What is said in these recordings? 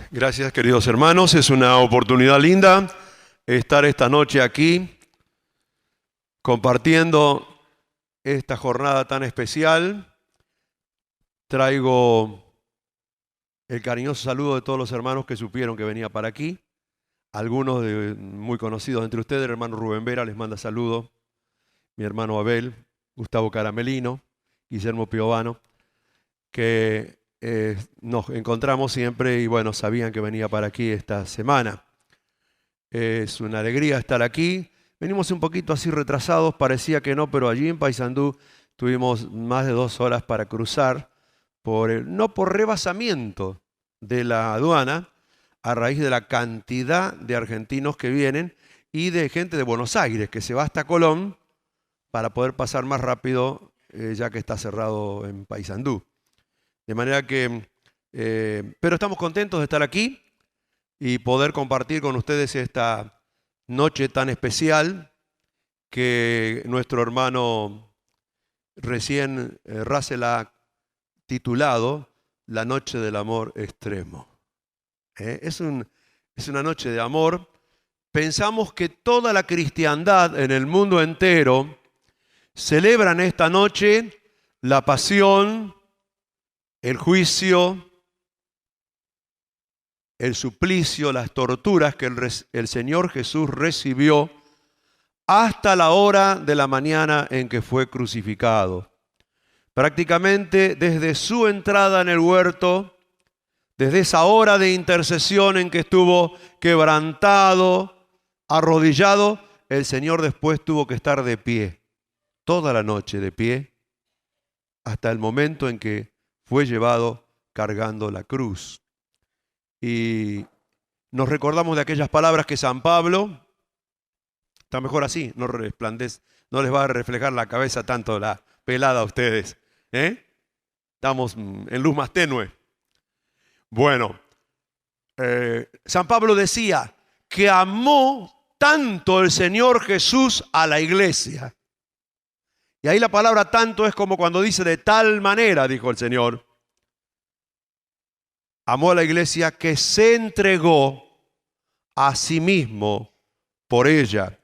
Gracias, queridos hermanos. Es una oportunidad linda estar esta noche aquí compartiendo esta jornada tan especial. Traigo el cariñoso saludo de todos los hermanos que supieron que venía para aquí. Algunos muy conocidos entre ustedes, el hermano Rubén Vera les manda saludo. Mi hermano Abel, Gustavo Caramelino, Guillermo Piovano, que nos encontramos siempre y bueno, sabían que venía para aquí esta semana. Es una alegría estar aquí. Venimos un poquito así retrasados, parecía que no, pero allí en Paysandú tuvimos más de 2 horas para cruzar, no por rebasamiento de la aduana, a raíz de la cantidad de argentinos que vienen y de gente de Buenos Aires que se va hasta Colón para poder pasar más rápido, ya que está cerrado en Paysandú. De manera que, pero estamos contentos de estar aquí y poder compartir con ustedes esta noche tan especial que nuestro hermano recién Russell ha titulado La Noche del Amor Extremo. Es una noche de amor. Pensamos que toda la cristiandad en el mundo entero celebran esta noche la pasión, el juicio, el suplicio, las torturas que el Señor Jesús recibió hasta la hora de la mañana en que fue crucificado. Prácticamente desde su entrada en el huerto, desde esa hora de intercesión en que estuvo quebrantado, arrodillado, el Señor después tuvo que estar de pie, toda la noche de pie, hasta el momento en que fue llevado cargando la cruz. Y nos recordamos de aquellas palabras que San Pablo, está mejor así, no les va a reflejar la cabeza tanto la pelada a ustedes. Estamos en luz más tenue. Bueno, San Pablo decía que amó tanto el Señor Jesús a la iglesia. Y ahí la palabra tanto es como cuando dice de tal manera, dijo el Señor. Amó a la iglesia que se entregó a sí mismo por ella.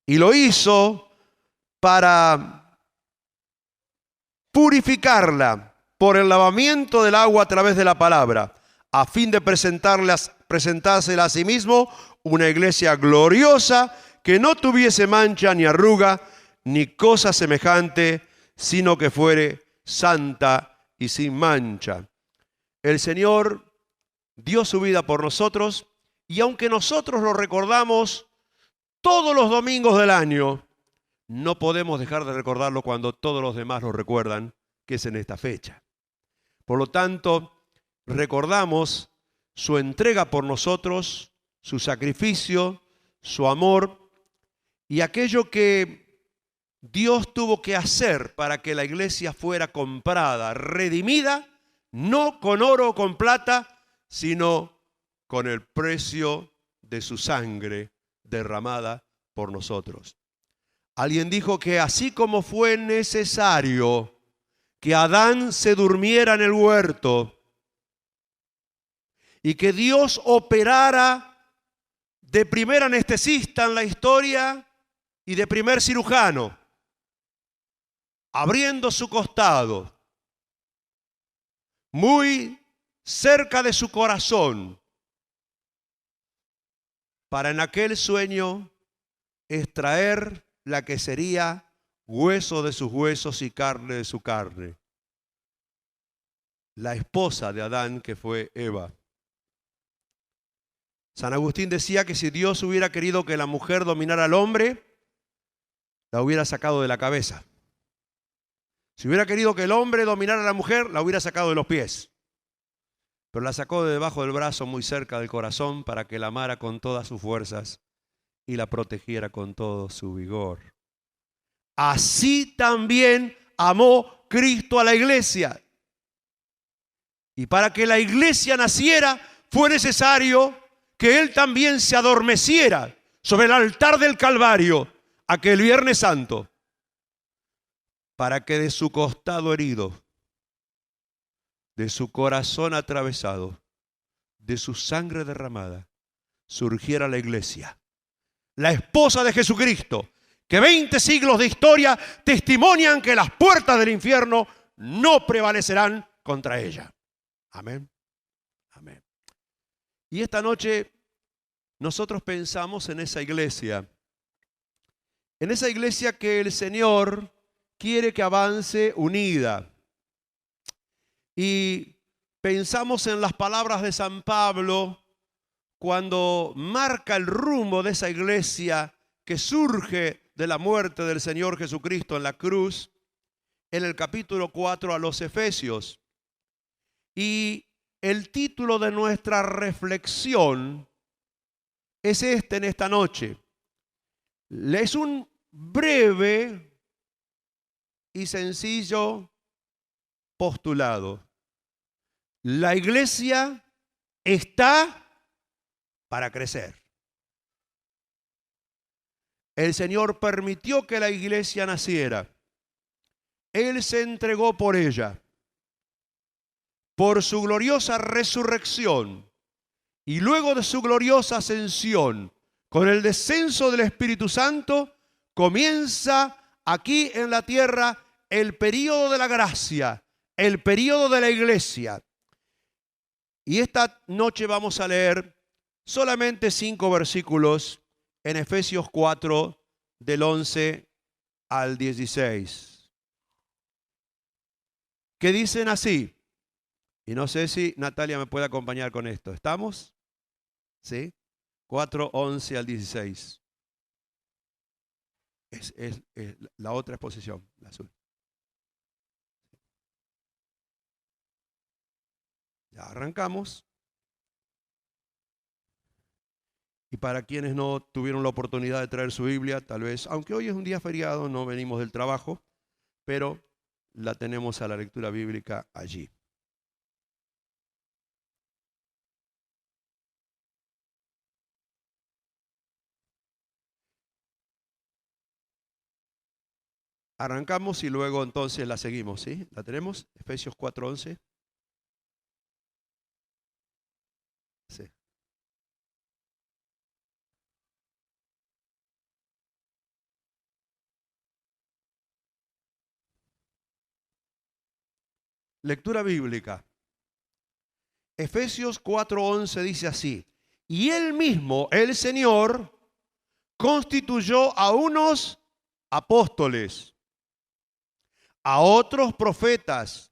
Y lo hizo para purificarla por el lavamiento del agua a través de la palabra, a fin de presentársela a sí mismo una iglesia gloriosa que no tuviese mancha ni arruga ni cosa semejante, sino que fuere santa y sin mancha. El Señor dio su vida por nosotros y aunque nosotros lo recordamos todos los domingos del año, no podemos dejar de recordarlo cuando todos los demás lo recuerdan, que es en esta fecha. Por lo tanto, recordamos su entrega por nosotros, su sacrificio, su amor y aquello que Dios tuvo que hacer para que la iglesia fuera comprada, redimida, no con oro o con plata, sino con el precio de su sangre derramada por nosotros. Alguien dijo que así como fue necesario que Adán se durmiera en el huerto y que Dios operara de primer anestesista en la historia y de primer cirujano, abriendo su costado, muy cerca de su corazón, para en aquel sueño extraer la que sería hueso de sus huesos y carne de su carne. La esposa de Adán, que fue Eva. San Agustín decía que si Dios hubiera querido que la mujer dominara al hombre, la hubiera sacado de la cabeza. Si hubiera querido que el hombre dominara a la mujer, la hubiera sacado de los pies. Pero la sacó de debajo del brazo, muy cerca del corazón, para que la amara con todas sus fuerzas y la protegiera con todo su vigor. Así también amó Cristo a la iglesia. Y para que la iglesia naciera, fue necesario que Él también se adormeciera sobre el altar del Calvario aquel Viernes Santo, para que de su costado herido, de su corazón atravesado, de su sangre derramada, surgiera la iglesia, la esposa de Jesucristo, que 20 siglos de historia testimonian que las puertas del infierno no prevalecerán contra ella. Amén. Amén. Y esta noche nosotros pensamos en esa iglesia que el Señor quiere que avance unida. Y pensamos en las palabras de San Pablo cuando marca el rumbo de esa iglesia que surge de la muerte del Señor Jesucristo en la cruz, en el capítulo 4 a los Efesios. Y el título de nuestra reflexión es en esta noche. Es un breve y sencillo postulado. La iglesia está para crecer. El Señor permitió que la iglesia naciera. Él se entregó por ella, por su gloriosa resurrección y luego de su gloriosa ascensión, con el descenso del Espíritu Santo, comienza aquí en la tierra el período de la gracia, el período de la iglesia. Y esta noche vamos a leer solamente 5 versículos en Efesios 4, del 11 al 16, que dicen así, y no sé si Natalia me puede acompañar con esto. ¿Estamos? ¿Sí? 4, 11 al 16. Es la otra exposición, la azul. Ya arrancamos. Y para quienes no tuvieron la oportunidad de traer su Biblia, tal vez, aunque hoy es un día feriado, no venimos del trabajo, pero la tenemos a la lectura bíblica allí. Arrancamos y luego entonces la seguimos, ¿sí? ¿La tenemos? Efesios 4:11. Sí. Lectura bíblica. Efesios 4:11 dice así: y él mismo, el Señor, constituyó a unos apóstoles, a otros profetas,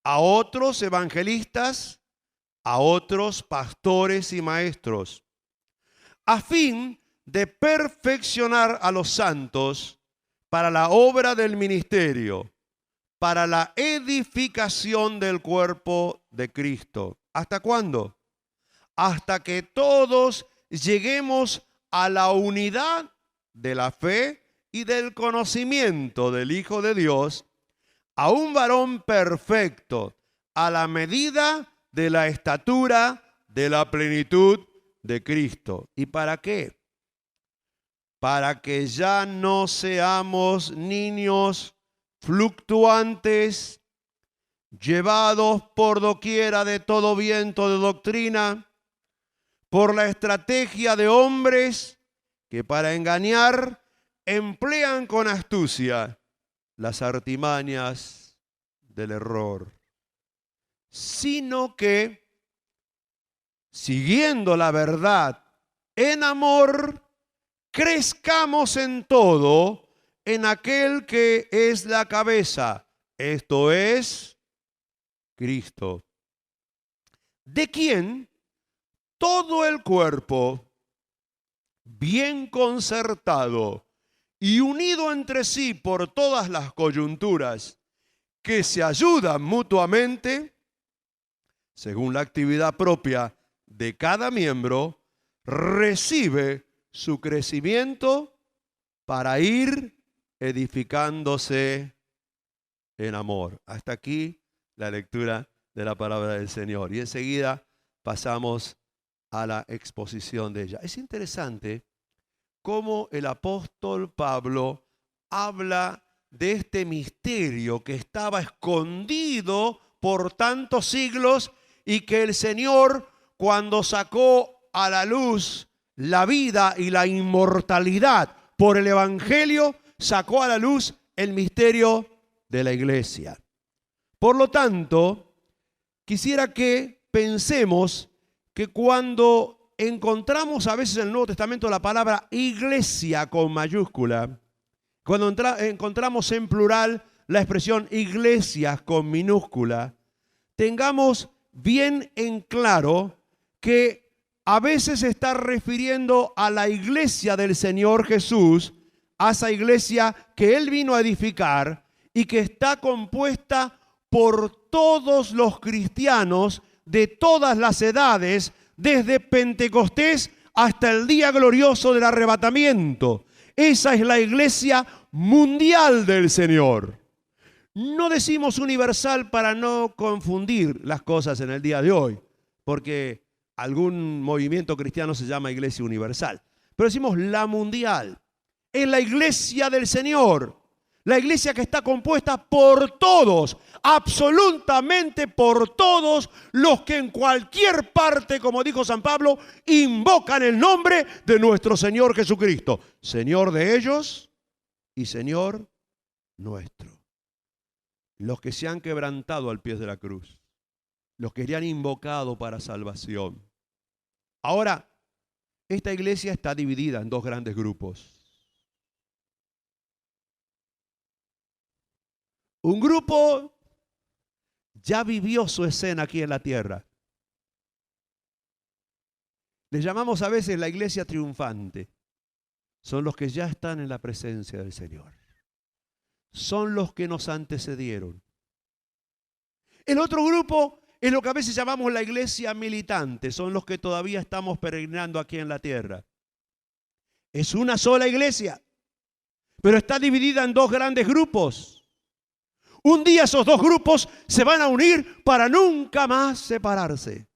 a otros evangelistas, a otros pastores y maestros, a fin de perfeccionar a los santos para la obra del ministerio, para la edificación del cuerpo de Cristo. ¿Hasta cuándo? Hasta que todos lleguemos a la unidad de la fe y del conocimiento del Hijo de Dios, a un varón perfecto, a la medida de la estatura de la plenitud de Cristo. ¿Y para qué? Para que ya no seamos niños fluctuantes, llevados por doquiera de todo viento de doctrina, por la estrategia de hombres que para engañar emplean con astucia las artimañas del error, sino que, siguiendo la verdad en amor, crezcamos en todo en aquel que es la cabeza, esto es Cristo, de quien todo el cuerpo, bien concertado y unido entre sí por todas las coyunturas que se ayudan mutuamente, según la actividad propia de cada miembro, recibe su crecimiento para ir edificándose en amor. Hasta aquí la lectura de la palabra del Señor. Y enseguida pasamos a la exposición de ella. Es interesante cómo el apóstol Pablo habla de este misterio que estaba escondido por tantos siglos y que el Señor cuando sacó a la luz la vida y la inmortalidad por el Evangelio, sacó a la luz el misterio de la iglesia. Por lo tanto, quisiera que pensemos que cuando encontramos a veces en el Nuevo Testamento la palabra iglesia con mayúscula, cuando encontramos en plural la expresión iglesias con minúscula, tengamos bien en claro que a veces se está refiriendo a la iglesia del Señor Jesús, a esa iglesia que Él vino a edificar y que está compuesta por todos los cristianos de todas las edades, desde Pentecostés hasta el día glorioso del arrebatamiento. Esa es la iglesia mundial del Señor. No decimos universal para no confundir las cosas en el día de hoy, porque algún movimiento cristiano se llama iglesia universal. Pero decimos la mundial. Es la iglesia del Señor. La iglesia que está compuesta por todos, absolutamente por todos los que en cualquier parte, como dijo San Pablo, invocan el nombre de nuestro Señor Jesucristo. Señor de ellos y Señor nuestro. Los que se han quebrantado al pie de la cruz. Los que le han invocado para salvación. Ahora, esta iglesia está dividida en dos grandes grupos. Un grupo ya vivió su escena aquí en la tierra. Les llamamos a veces la iglesia triunfante. Son los que ya están en la presencia del Señor. Son los que nos antecedieron. El otro grupo es lo que a veces llamamos la iglesia militante. Son los que todavía estamos peregrinando aquí en la tierra. Es una sola iglesia, pero está dividida en dos grandes grupos. Un día esos dos grupos se van a unir para nunca más separarse.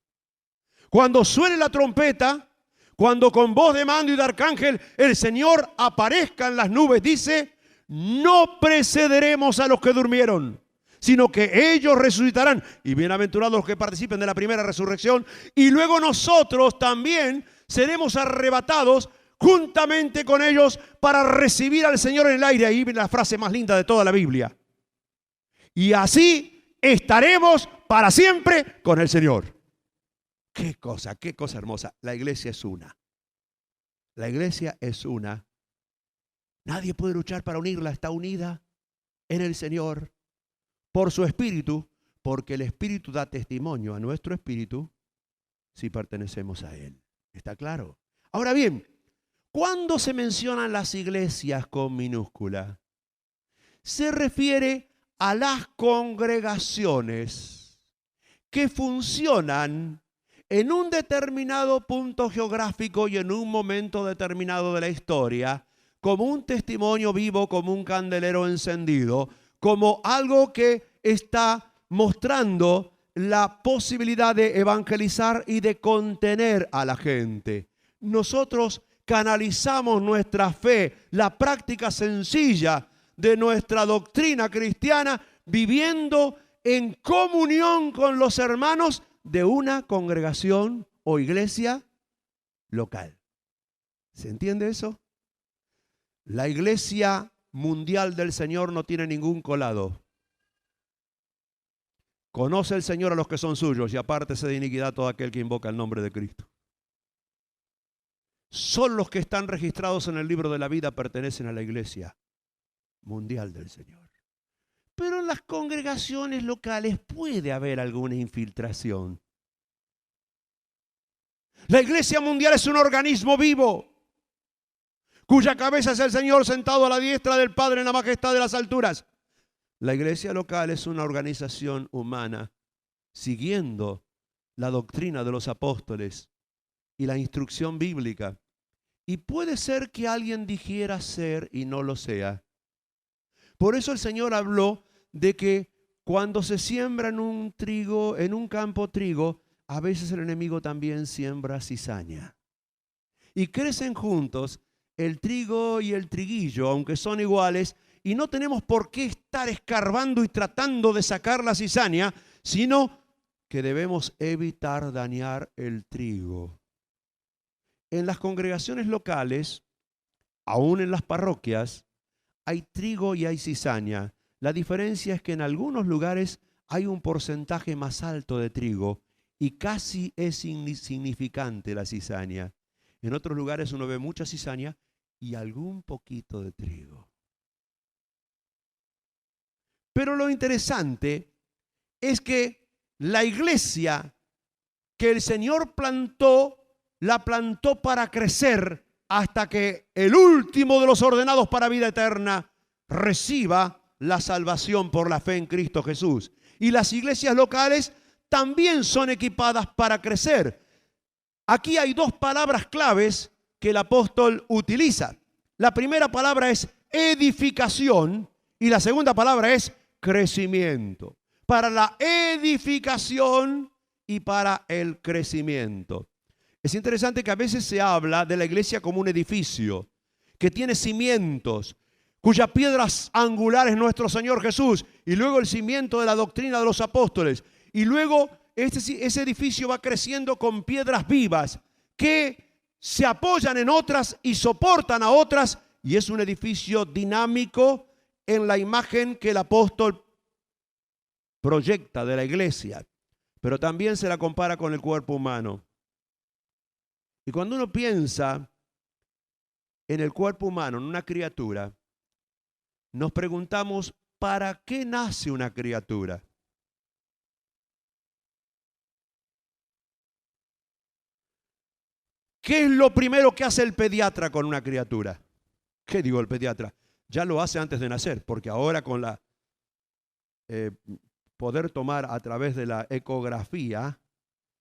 Cuando suene la trompeta, cuando con voz de mando y de arcángel el Señor aparezca en las nubes, dice: no precederemos a los que durmieron, sino que ellos resucitarán. Y bienaventurados los que participen de la primera resurrección. Y luego nosotros también seremos arrebatados juntamente con ellos para recibir al Señor en el aire. Ahí viene la frase más linda de toda la Biblia. Y así estaremos para siempre con el Señor. Qué cosa hermosa. La iglesia es una. La iglesia es una. Nadie puede luchar para unirla. Está unida en el Señor por su Espíritu, porque el Espíritu da testimonio a nuestro Espíritu si pertenecemos a Él. ¿Está claro? Ahora bien, ¿cuándo se mencionan las iglesias con minúscula? Se refiere a las congregaciones que funcionan en un determinado punto geográfico y en un momento determinado de la historia, como un testimonio vivo, como un candelero encendido, como algo que está mostrando la posibilidad de evangelizar y de contener a la gente. Nosotros canalizamos nuestra fe, la práctica sencilla de nuestra doctrina cristiana, viviendo en comunión con los hermanos de una congregación o iglesia local. ¿Se entiende eso? La iglesia mundial del Señor no tiene ningún colado. Conoce el Señor a los que son suyos y apártese de iniquidad todo aquel que invoca el nombre de Cristo. Solo los que están registrados en el libro de la vida pertenecen a la iglesia mundial del Señor. Pero en las congregaciones locales puede haber alguna infiltración. La iglesia mundial es un organismo vivo, cuya cabeza es el Señor sentado a la diestra del Padre en la majestad de las alturas. La iglesia local es una organización humana, siguiendo la doctrina de los apóstoles y la instrucción bíblica. Y puede ser que alguien dijera ser y no lo sea. Por eso el Señor habló de que cuando se siembra en un campo trigo, a veces el enemigo también siembra cizaña. Y crecen juntos el trigo y el triguillo, aunque son iguales, y no tenemos por qué estar escarbando y tratando de sacar la cizaña, sino que debemos evitar dañar el trigo. En las congregaciones locales, aún en las parroquias, hay trigo y hay cizaña. La diferencia es que en algunos lugares hay un porcentaje más alto de trigo y casi es insignificante la cizaña. En otros lugares uno ve mucha cizaña y algún poquito de trigo. Pero lo interesante es que la iglesia que el Señor plantó, la plantó para crecer hasta que el último de los ordenados para vida eterna reciba la salvación por la fe en Cristo Jesús. Y las iglesias locales también son equipadas para crecer. Aquí hay dos palabras claves que el apóstol utiliza. La primera palabra es edificación y la segunda palabra es crecimiento. Para la edificación y para el crecimiento. Es interesante que a veces se habla de la iglesia como un edificio que tiene cimientos, cuya piedra angular es nuestro Señor Jesús, y luego el cimiento de la doctrina de los apóstoles, y luego ese edificio va creciendo con piedras vivas que se apoyan en otras y soportan a otras, y es un edificio dinámico en la imagen que el apóstol proyecta de la iglesia, pero también se la compara con el cuerpo humano. Y cuando uno piensa en el cuerpo humano, en una criatura, nos preguntamos, ¿para qué nace una criatura? ¿Qué es lo primero que hace el pediatra con una criatura? ¿Qué digo el pediatra? Ya lo hace antes de nacer, porque ahora con la poder tomar a través de la ecografía,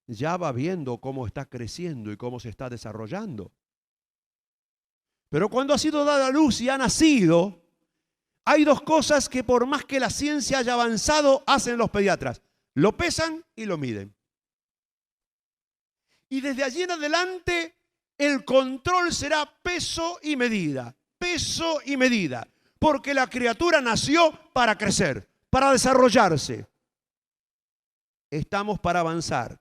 ya va viendo cómo está creciendo y cómo se está desarrollando. Pero cuando ha sido dada a luz y ha nacido, hay dos cosas que por más que la ciencia haya avanzado, hacen los pediatras. Lo pesan y lo miden. Y desde allí en adelante, el control será peso y medida. Peso y medida. Porque la criatura nació para crecer, para desarrollarse. Estamos para avanzar.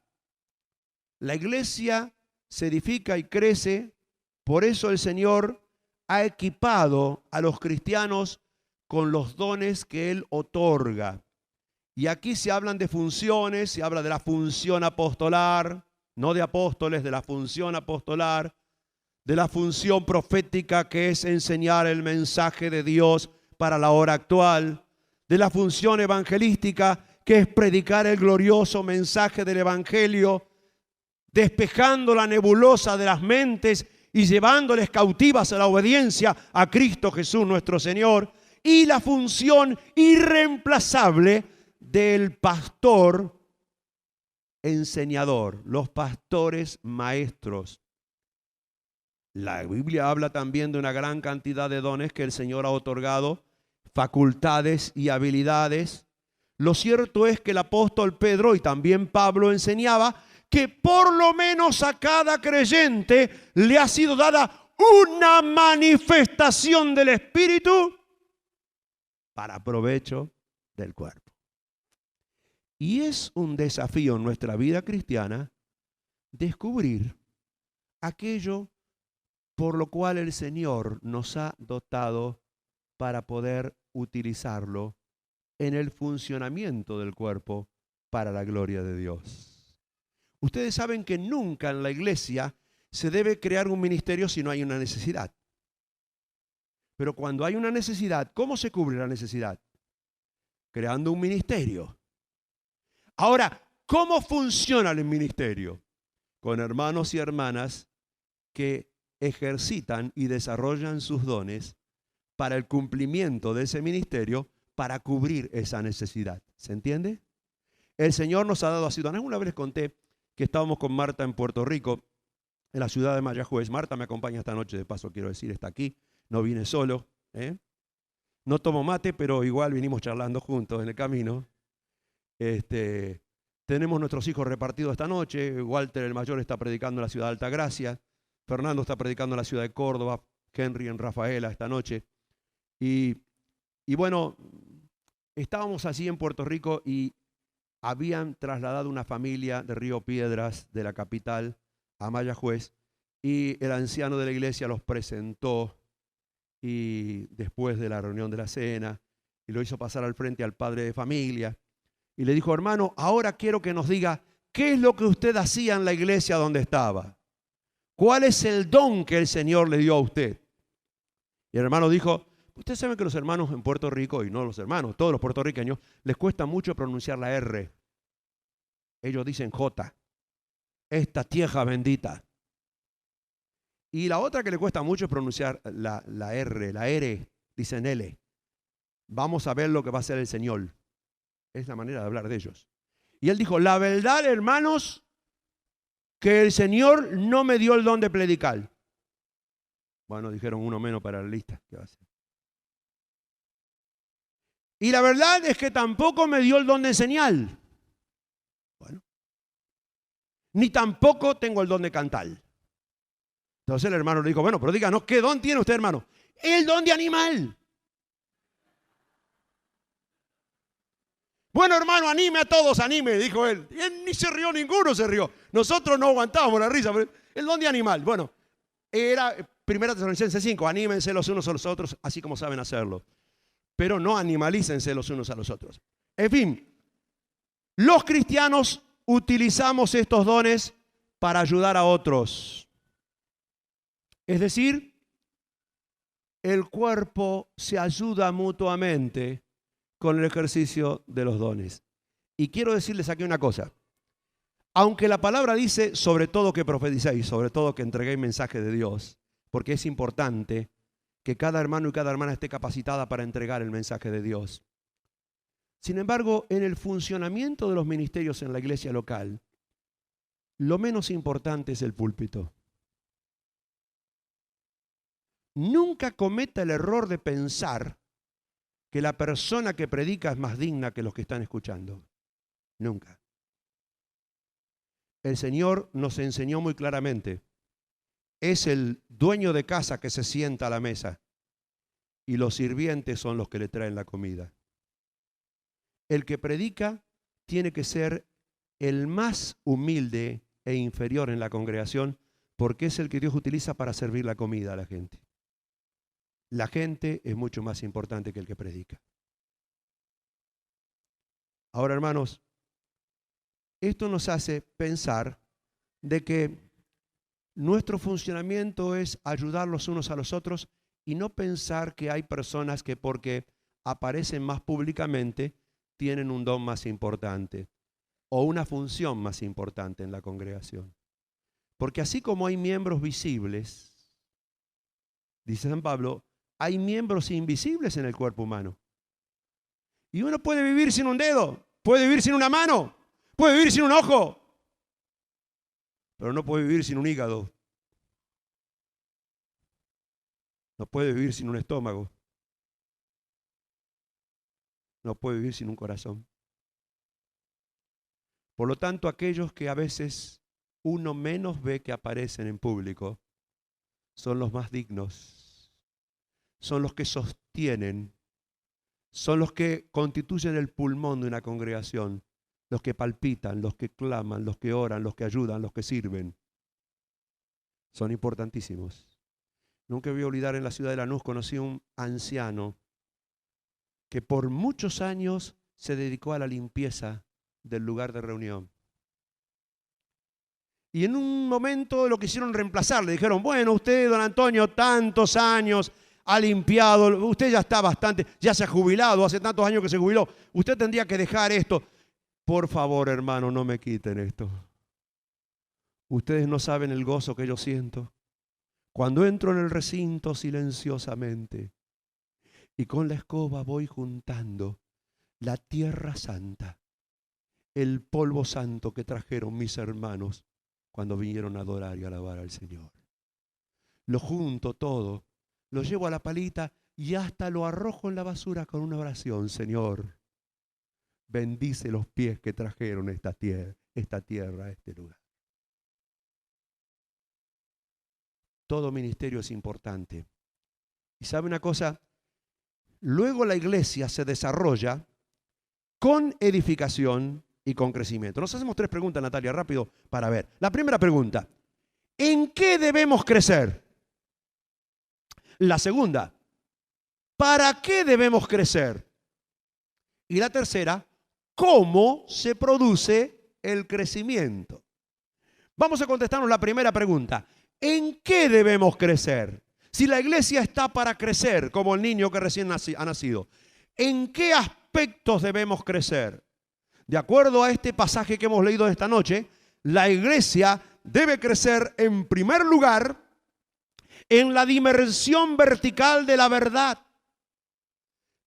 La iglesia se edifica y crece, por eso el Señor ha equipado a los cristianos con los dones que Él otorga. Y aquí se hablan de funciones, se habla de la función apostolar, no de apóstoles, de la función apostolar, de la función profética que es enseñar el mensaje de Dios para la hora actual, de la función evangelística que es predicar el glorioso mensaje del Evangelio, despejando la nebulosa de las mentes y llevándoles cautivas a la obediencia a Cristo Jesús nuestro Señor, y la función irreemplazable del pastor enseñador, los pastores maestros. La Biblia habla también de una gran cantidad de dones que el Señor ha otorgado, facultades y habilidades. Lo cierto es que el apóstol Pedro y también Pablo enseñaba que por lo menos a cada creyente le ha sido dada una manifestación del Espíritu para provecho del cuerpo. Y es un desafío en nuestra vida cristiana descubrir aquello por lo cual el Señor nos ha dotado para poder utilizarlo en el funcionamiento del cuerpo para la gloria de Dios. Ustedes saben que nunca en la iglesia se debe crear un ministerio si no hay una necesidad. Pero cuando hay una necesidad, ¿cómo se cubre la necesidad? Creando un ministerio. Ahora, ¿cómo funciona el ministerio? Con hermanos y hermanas que ejercitan y desarrollan sus dones para el cumplimiento de ese ministerio, para cubrir esa necesidad. ¿Se entiende? El Señor nos ha dado así. Una vez les conté que estábamos con Marta en Puerto Rico, en la ciudad de Mayagüez. Marta me acompaña esta noche, de paso quiero decir, está aquí. No vine solo. No tomo mate, pero igual vinimos charlando juntos en el camino. Tenemos nuestros hijos repartidos esta noche. Walter, el mayor, está predicando en la ciudad de Altagracia. Fernando está predicando en la ciudad de Córdoba. Henry en Rafaela esta noche. Y bueno, estábamos así en Puerto Rico y habían trasladado una familia de Río Piedras, de la capital, a Mayagüez, y el anciano de la iglesia los presentó y después de la reunión de la cena, y lo hizo pasar al frente al padre de familia, y le dijo: hermano, ahora quiero que nos diga qué es lo que usted hacía en la iglesia donde estaba. ¿Cuál es el don que el Señor le dio a usted? Y el hermano dijo: ustedes saben que los hermanos en Puerto Rico, y no los hermanos, todos los puertorriqueños, les cuesta mucho pronunciar la R. Ellos dicen J, esta tierra bendita. Y la otra que le cuesta mucho es pronunciar la R, dicen L. Vamos a ver lo que va a hacer el Señor. Es la manera de hablar de ellos. Y él dijo: la verdad, hermanos, que el Señor no me dio el don de predicar. Bueno, dijeron uno menos para la lista. ¿Qué va a hacer? Y la verdad es que tampoco me dio el don de enseñar. Bueno. Ni tampoco tengo el don de cantar. Entonces el hermano le dijo: bueno, pero díganos, ¿qué don tiene usted, hermano? El don de animal. Bueno, hermano, anime a todos, anime, dijo él. Y él ni se rió, ninguno se rió. Nosotros no aguantábamos la risa, pero el don de animal. Bueno, era 1 Tesalonicenses 5, anímense los unos a los otros, así como saben hacerlo. Pero no animalícense los unos a los otros. En fin, los cristianos utilizamos estos dones para ayudar a otros. Es decir, el cuerpo se ayuda mutuamente con el ejercicio de los dones. Y quiero decirles aquí una cosa. Aunque la palabra dice sobre todo que profeticéis, sobre todo que entreguéis mensaje de Dios, porque es importante que cada hermano y cada hermana esté capacitada para entregar el mensaje de Dios. Sin embargo, en el funcionamiento de los ministerios en la iglesia local, lo menos importante es el púlpito. Nunca cometa el error de pensar que la persona que predica es más digna que los que están escuchando. Nunca. El Señor nos enseñó muy claramente: es el dueño de casa que se sienta a la mesa y los sirvientes son los que le traen la comida. El que predica tiene que ser el más humilde e inferior en la congregación, porque es el que Dios utiliza para servir la comida a la gente. La gente es mucho más importante que el que predica. Ahora, hermanos, esto nos hace pensar de que nuestro funcionamiento es ayudar los unos a los otros y no pensar que hay personas que porque aparecen más públicamente tienen un don más importante o una función más importante en la congregación. Porque así como hay miembros visibles, dice San Pablo, hay miembros invisibles en el cuerpo humano. Y uno puede vivir sin un dedo, puede vivir sin una mano, puede vivir sin un ojo, pero no puede vivir sin un hígado. No puede vivir sin un estómago. No puede vivir sin un corazón. Por lo tanto, aquellos que a veces uno menos ve que aparecen en público son los más dignos. Son los que sostienen, son los que constituyen el pulmón de una congregación, los que palpitan, los que claman, los que oran, los que ayudan, los que sirven. Son importantísimos. Nunca voy a olvidar, en la ciudad de Lanús conocí a un anciano que por muchos años se dedicó a la limpieza del lugar de reunión. Y en un momento lo quisieron reemplazar, le dijeron: bueno, usted, don Antonio, tantos años ha limpiado, usted ya está bastante, ya se ha jubilado, hace tantos años que se jubiló, usted tendría que dejar esto. Por favor, hermano, no me quiten esto. Ustedes no saben el gozo que yo siento cuando entro en el recinto silenciosamente y con la escoba voy juntando la tierra santa, el polvo santo que trajeron mis hermanos cuando vinieron a adorar y alabar al Señor. Lo junto todo, lo llevo a la palita y hasta lo arrojo en la basura con una oración: Señor, bendice los pies que trajeron esta tierra a este lugar. Todo ministerio es importante. Y sabe una cosa, luego la iglesia se desarrolla con edificación y con crecimiento. Nos hacemos 3 preguntas, Natalia, rápido para ver. La primera pregunta, ¿en qué debemos crecer? La segunda, ¿para qué debemos crecer? Y la tercera, ¿cómo se produce el crecimiento? Vamos a contestarnos la primera pregunta. ¿En qué debemos crecer? Si la iglesia está para crecer, como el niño que recién ha nacido, ¿en qué aspectos debemos crecer? De acuerdo a este pasaje que hemos leído esta noche, la iglesia debe crecer en primer lugar en la dimensión vertical de la verdad.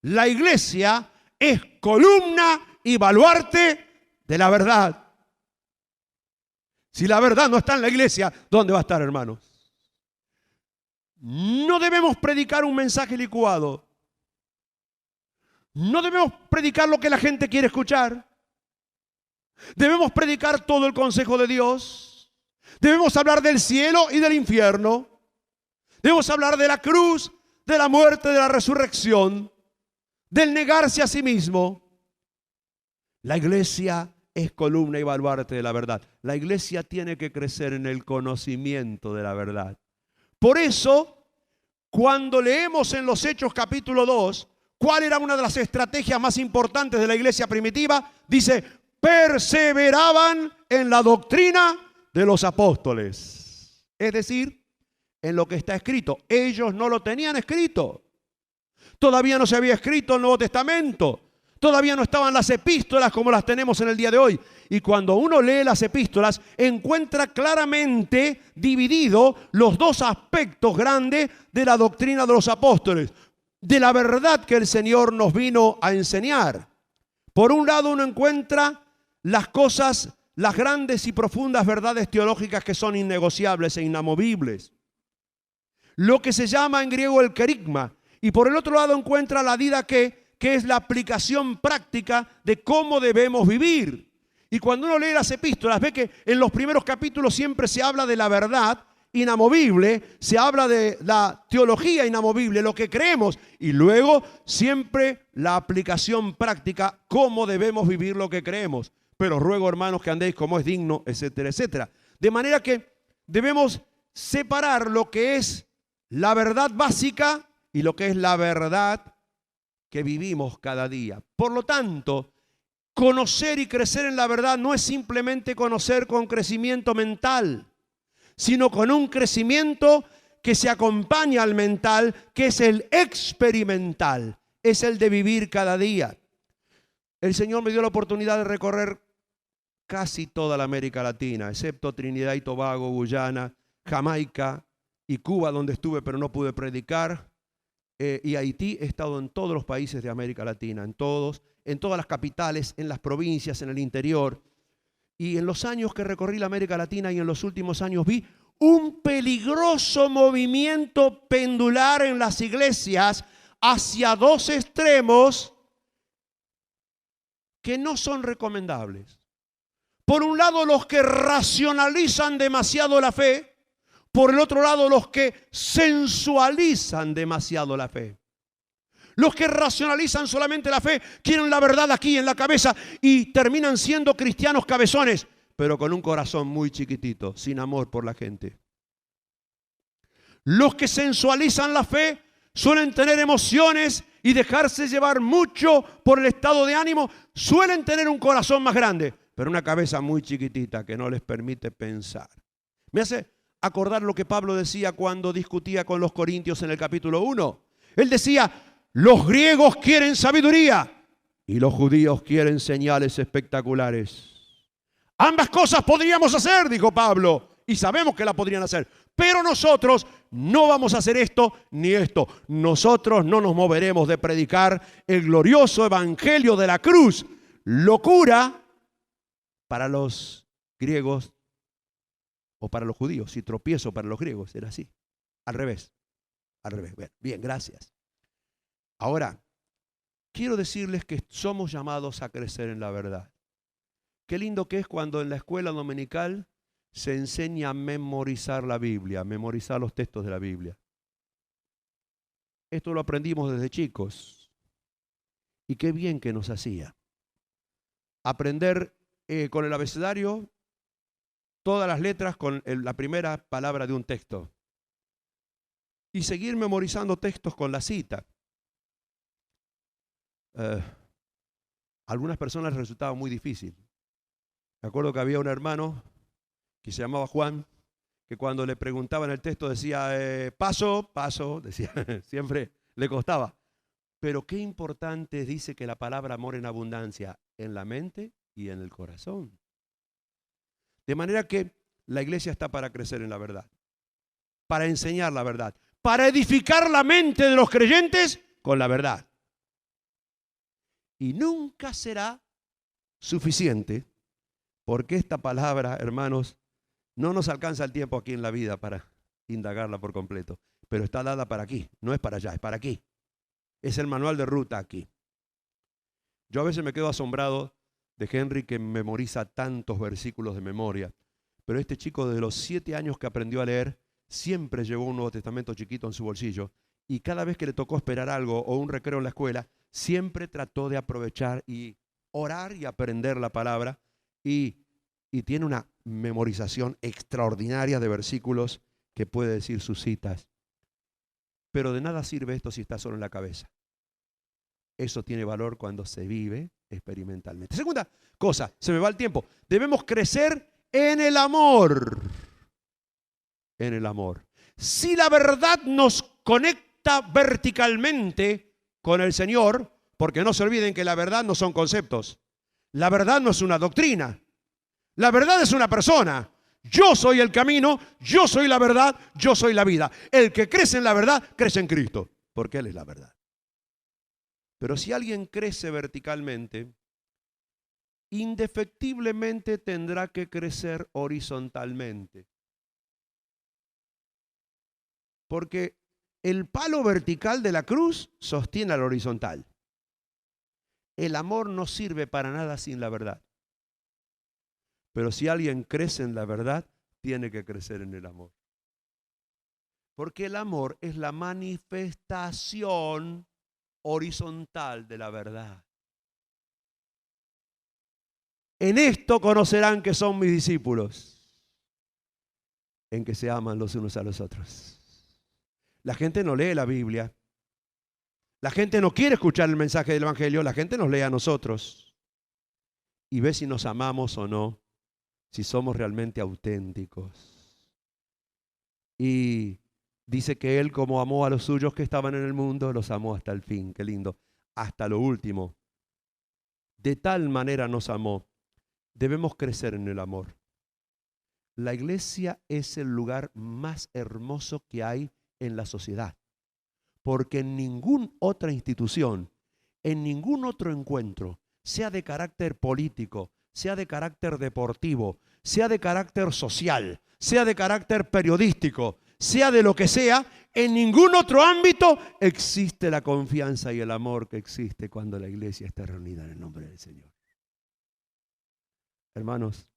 La iglesia es columna y baluarte de la verdad. Si la verdad no está en la iglesia, ¿dónde va a estar, hermanos? No debemos predicar un mensaje licuado. No debemos predicar lo que la gente quiere escuchar. Debemos predicar todo el consejo de Dios. Debemos hablar del cielo y del infierno. Debemos hablar de la cruz, de la muerte, de la resurrección, del negarse a sí mismo. La iglesia es columna y baluarte de la verdad. La iglesia tiene que crecer en el conocimiento de la verdad. Por eso, cuando leemos en los Hechos capítulo 2, ¿cuál era una de las estrategias más importantes de la iglesia primitiva? Dice, perseveraban en la doctrina de los apóstoles. Es decir, en lo que está escrito. Ellos no lo tenían escrito. Todavía no se había escrito el Nuevo Testamento. Todavía no estaban las epístolas como las tenemos en el día de hoy. Y cuando uno lee las epístolas, encuentra claramente dividido los 2 aspectos grandes de la doctrina de los apóstoles, de la verdad que el Señor nos vino a enseñar. Por un lado, uno encuentra las cosas, las grandes y profundas verdades teológicas que son innegociables e inamovibles. Lo que se llama en griego el kerigma. Y por el otro lado encuentra la didaqué, que es la aplicación práctica de cómo debemos vivir. Y cuando uno lee las epístolas, ve que en los primeros capítulos siempre se habla de la verdad inamovible, se habla de la teología inamovible, lo que creemos, y luego siempre la aplicación práctica, cómo debemos vivir lo que creemos. Pero ruego, hermanos, que andéis como es digno, etcétera, etcétera. De manera que debemos separar lo que es la verdad básica y lo que es la verdad que vivimos cada día. Por lo tanto, conocer y crecer en la verdad no es simplemente conocer con crecimiento mental, sino con un crecimiento que se acompaña al mental, que es el experimental, es el de vivir cada día. El Señor me dio la oportunidad de recorrer casi toda la América Latina, excepto Trinidad y Tobago, Guyana, Jamaica y Cuba, donde estuve pero no pude predicar. Y Haití. He estado en todos los países de América Latina, en todas las capitales, en las provincias, en el interior. Y en los años que recorrí la América Latina y en los últimos años vi un peligroso movimiento pendular en las iglesias hacia 2 extremos que no son recomendables. Por un lado, los que racionalizan demasiado la fe. Por el otro lado, los que sensualizan demasiado la fe. Los que racionalizan solamente la fe, quieren la verdad aquí en la cabeza y terminan siendo cristianos cabezones, pero con un corazón muy chiquitito, sin amor por la gente. Los que sensualizan la fe suelen tener emociones y dejarse llevar mucho por el estado de ánimo, suelen tener un corazón más grande, pero una cabeza muy chiquitita que no les permite pensar. Me hace acordar lo que Pablo decía cuando discutía con los corintios en el capítulo 1. Él decía, los griegos quieren sabiduría y los judíos quieren señales espectaculares. Ambas cosas podríamos hacer, dijo Pablo, y sabemos que la podrían hacer, pero nosotros no vamos a hacer esto ni esto. Nosotros no nos moveremos de predicar el glorioso evangelio de la cruz. Locura para los griegos o para los judíos, y tropiezo para los griegos, era así. Al revés. Bien, gracias. Ahora, quiero decirles que somos llamados a crecer en la verdad. Qué lindo que es cuando en la escuela dominical se enseña a memorizar la Biblia, a memorizar los textos de la Biblia. Esto lo aprendimos desde chicos. Y qué bien que nos hacía. Aprender con el abecedario todas las letras con la primera palabra de un texto. Y seguir memorizando textos con la cita. A algunas personas les resultaba muy difícil. Me acuerdo que había un hermano que se llamaba Juan, que cuando le preguntaban el texto decía, paso, paso, decía, siempre le costaba. Pero qué importante dice que la palabra mora en abundancia en la mente y en el corazón. De manera que la iglesia está para crecer en la verdad, para enseñar la verdad, para edificar la mente de los creyentes con la verdad. Y nunca será suficiente, porque esta palabra, hermanos, no nos alcanza el tiempo aquí en la vida para indagarla por completo, pero está dada para aquí, no es para allá, es para aquí. Es el manual de ruta aquí. Yo a veces me quedo asombrado de Henry, que memoriza tantos versículos de memoria, pero este chico de los 7 años que aprendió a leer siempre llevó un Nuevo Testamento chiquito en su bolsillo, y cada vez que le tocó esperar algo o un recreo en la escuela, siempre trató de aprovechar y orar y aprender la palabra, y tiene una memorización extraordinaria de versículos que puede decir sus citas. Pero de nada sirve esto si está solo en la cabeza. Eso tiene valor cuando se vive experimentalmente. Segunda cosa, se me va el tiempo. Debemos crecer en el amor. En el amor. Si la verdad nos conecta verticalmente con el Señor, porque no se olviden que la verdad no son conceptos. La verdad no es una doctrina. La verdad es una persona. Yo soy el camino, yo soy la verdad, yo soy la vida. El que crece en la verdad, crece en Cristo, porque Él es la verdad. Pero si alguien crece verticalmente, indefectiblemente tendrá que crecer horizontalmente. Porque el palo vertical de la cruz sostiene al horizontal. El amor no sirve para nada sin la verdad. Pero si alguien crece en la verdad, tiene que crecer en el amor. Porque el amor es la manifestación horizontal de la verdad. En esto conocerán que son mis discípulos, en que se aman los unos a los otros. La gente no lee la Biblia. La gente no quiere escuchar el mensaje del Evangelio. La gente nos lee a nosotros y ve si nos amamos o no, si somos realmente auténticos. Y dice que Él, como amó a los suyos que estaban en el mundo, los amó hasta el fin. Qué lindo. Hasta lo último. De tal manera nos amó. Debemos crecer en el amor. La iglesia es el lugar más hermoso que hay en la sociedad. Porque en ninguna otra institución, en ningún otro encuentro, sea de carácter político, sea de carácter deportivo, sea de carácter social, sea de carácter periodístico, sea de lo que sea, en ningún otro ámbito existe la confianza y el amor que existe cuando la iglesia está reunida en el nombre del Señor. Hermanos,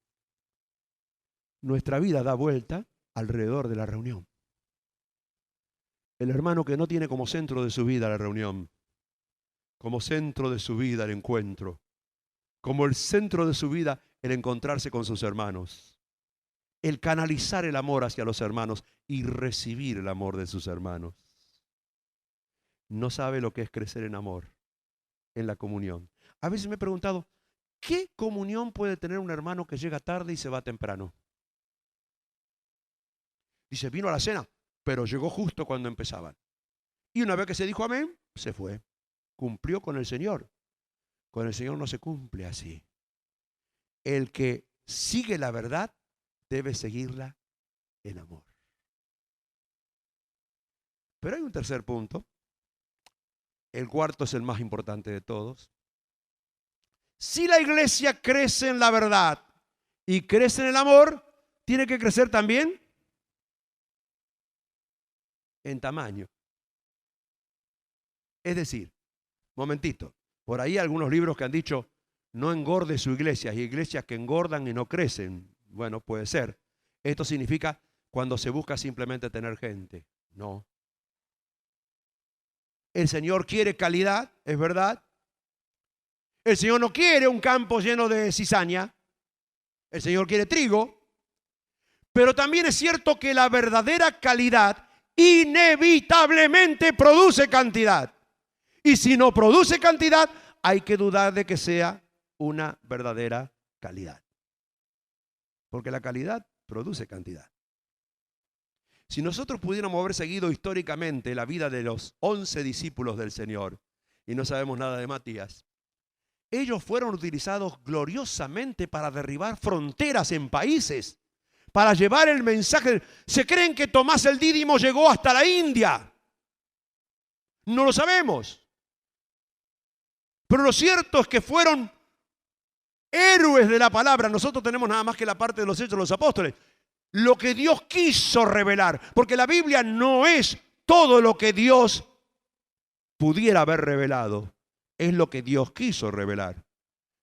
nuestra vida da vuelta alrededor de la reunión. El hermano que no tiene como centro de su vida la reunión, como centro de su vida el encuentro, como el centro de su vida el encontrarse con sus hermanos, el canalizar el amor hacia los hermanos y recibir el amor de sus hermanos, no sabe lo que es crecer en amor, en la comunión. A veces me he preguntado, ¿qué comunión puede tener un hermano que llega tarde y se va temprano? Dice, vino a la cena, pero llegó justo cuando empezaban. Y una vez que se dijo amén, se fue. Cumplió con el Señor. Con el Señor no se cumple así. El que sigue la verdad debe seguirla en amor. Pero hay un tercer punto. El cuarto es el más importante de todos. Si la iglesia crece en la verdad y crece en el amor, tiene que crecer también en tamaño. Es decir, momentito, por ahí algunos libros que han dicho, no engorde su iglesia, hay iglesias que engordan y no crecen. Bueno, puede ser. Esto significa cuando se busca simplemente tener gente. No. El Señor quiere calidad, es verdad. El Señor no quiere un campo lleno de cizaña. El Señor quiere trigo. Pero también es cierto que la verdadera calidad inevitablemente produce cantidad. Y si no produce cantidad, hay que dudar de que sea una verdadera calidad. Porque la calidad produce cantidad. Si nosotros pudiéramos haber seguido históricamente la vida de los 11 discípulos del Señor, y no sabemos nada de Matías, ellos fueron utilizados gloriosamente para derribar fronteras en países, para llevar el mensaje. Se creen que Tomás el Dídimo llegó hasta la India. No lo sabemos. Pero lo cierto es que fueron héroes de la palabra. Nosotros tenemos nada más que la parte de los hechos de los apóstoles. Lo que Dios quiso revelar. Porque la Biblia no es todo lo que Dios pudiera haber revelado. Es lo que Dios quiso revelar.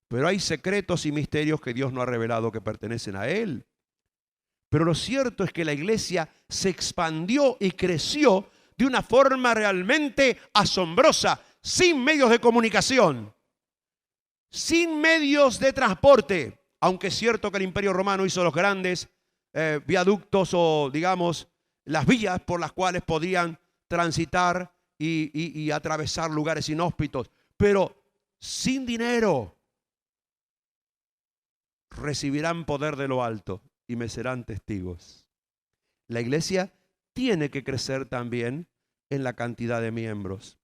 Pero hay secretos y misterios que Dios no ha revelado que pertenecen a Él. Pero lo cierto es que la iglesia se expandió y creció de una forma realmente asombrosa, sin medios de comunicación, sin medios de transporte, aunque es cierto que el Imperio Romano hizo los grandes viaductos o, digamos, las vías por las cuales podían transitar y atravesar lugares inhóspitos, pero sin dinero. Recibirán poder de lo alto y me serán testigos. La iglesia tiene que crecer también en la cantidad de miembros.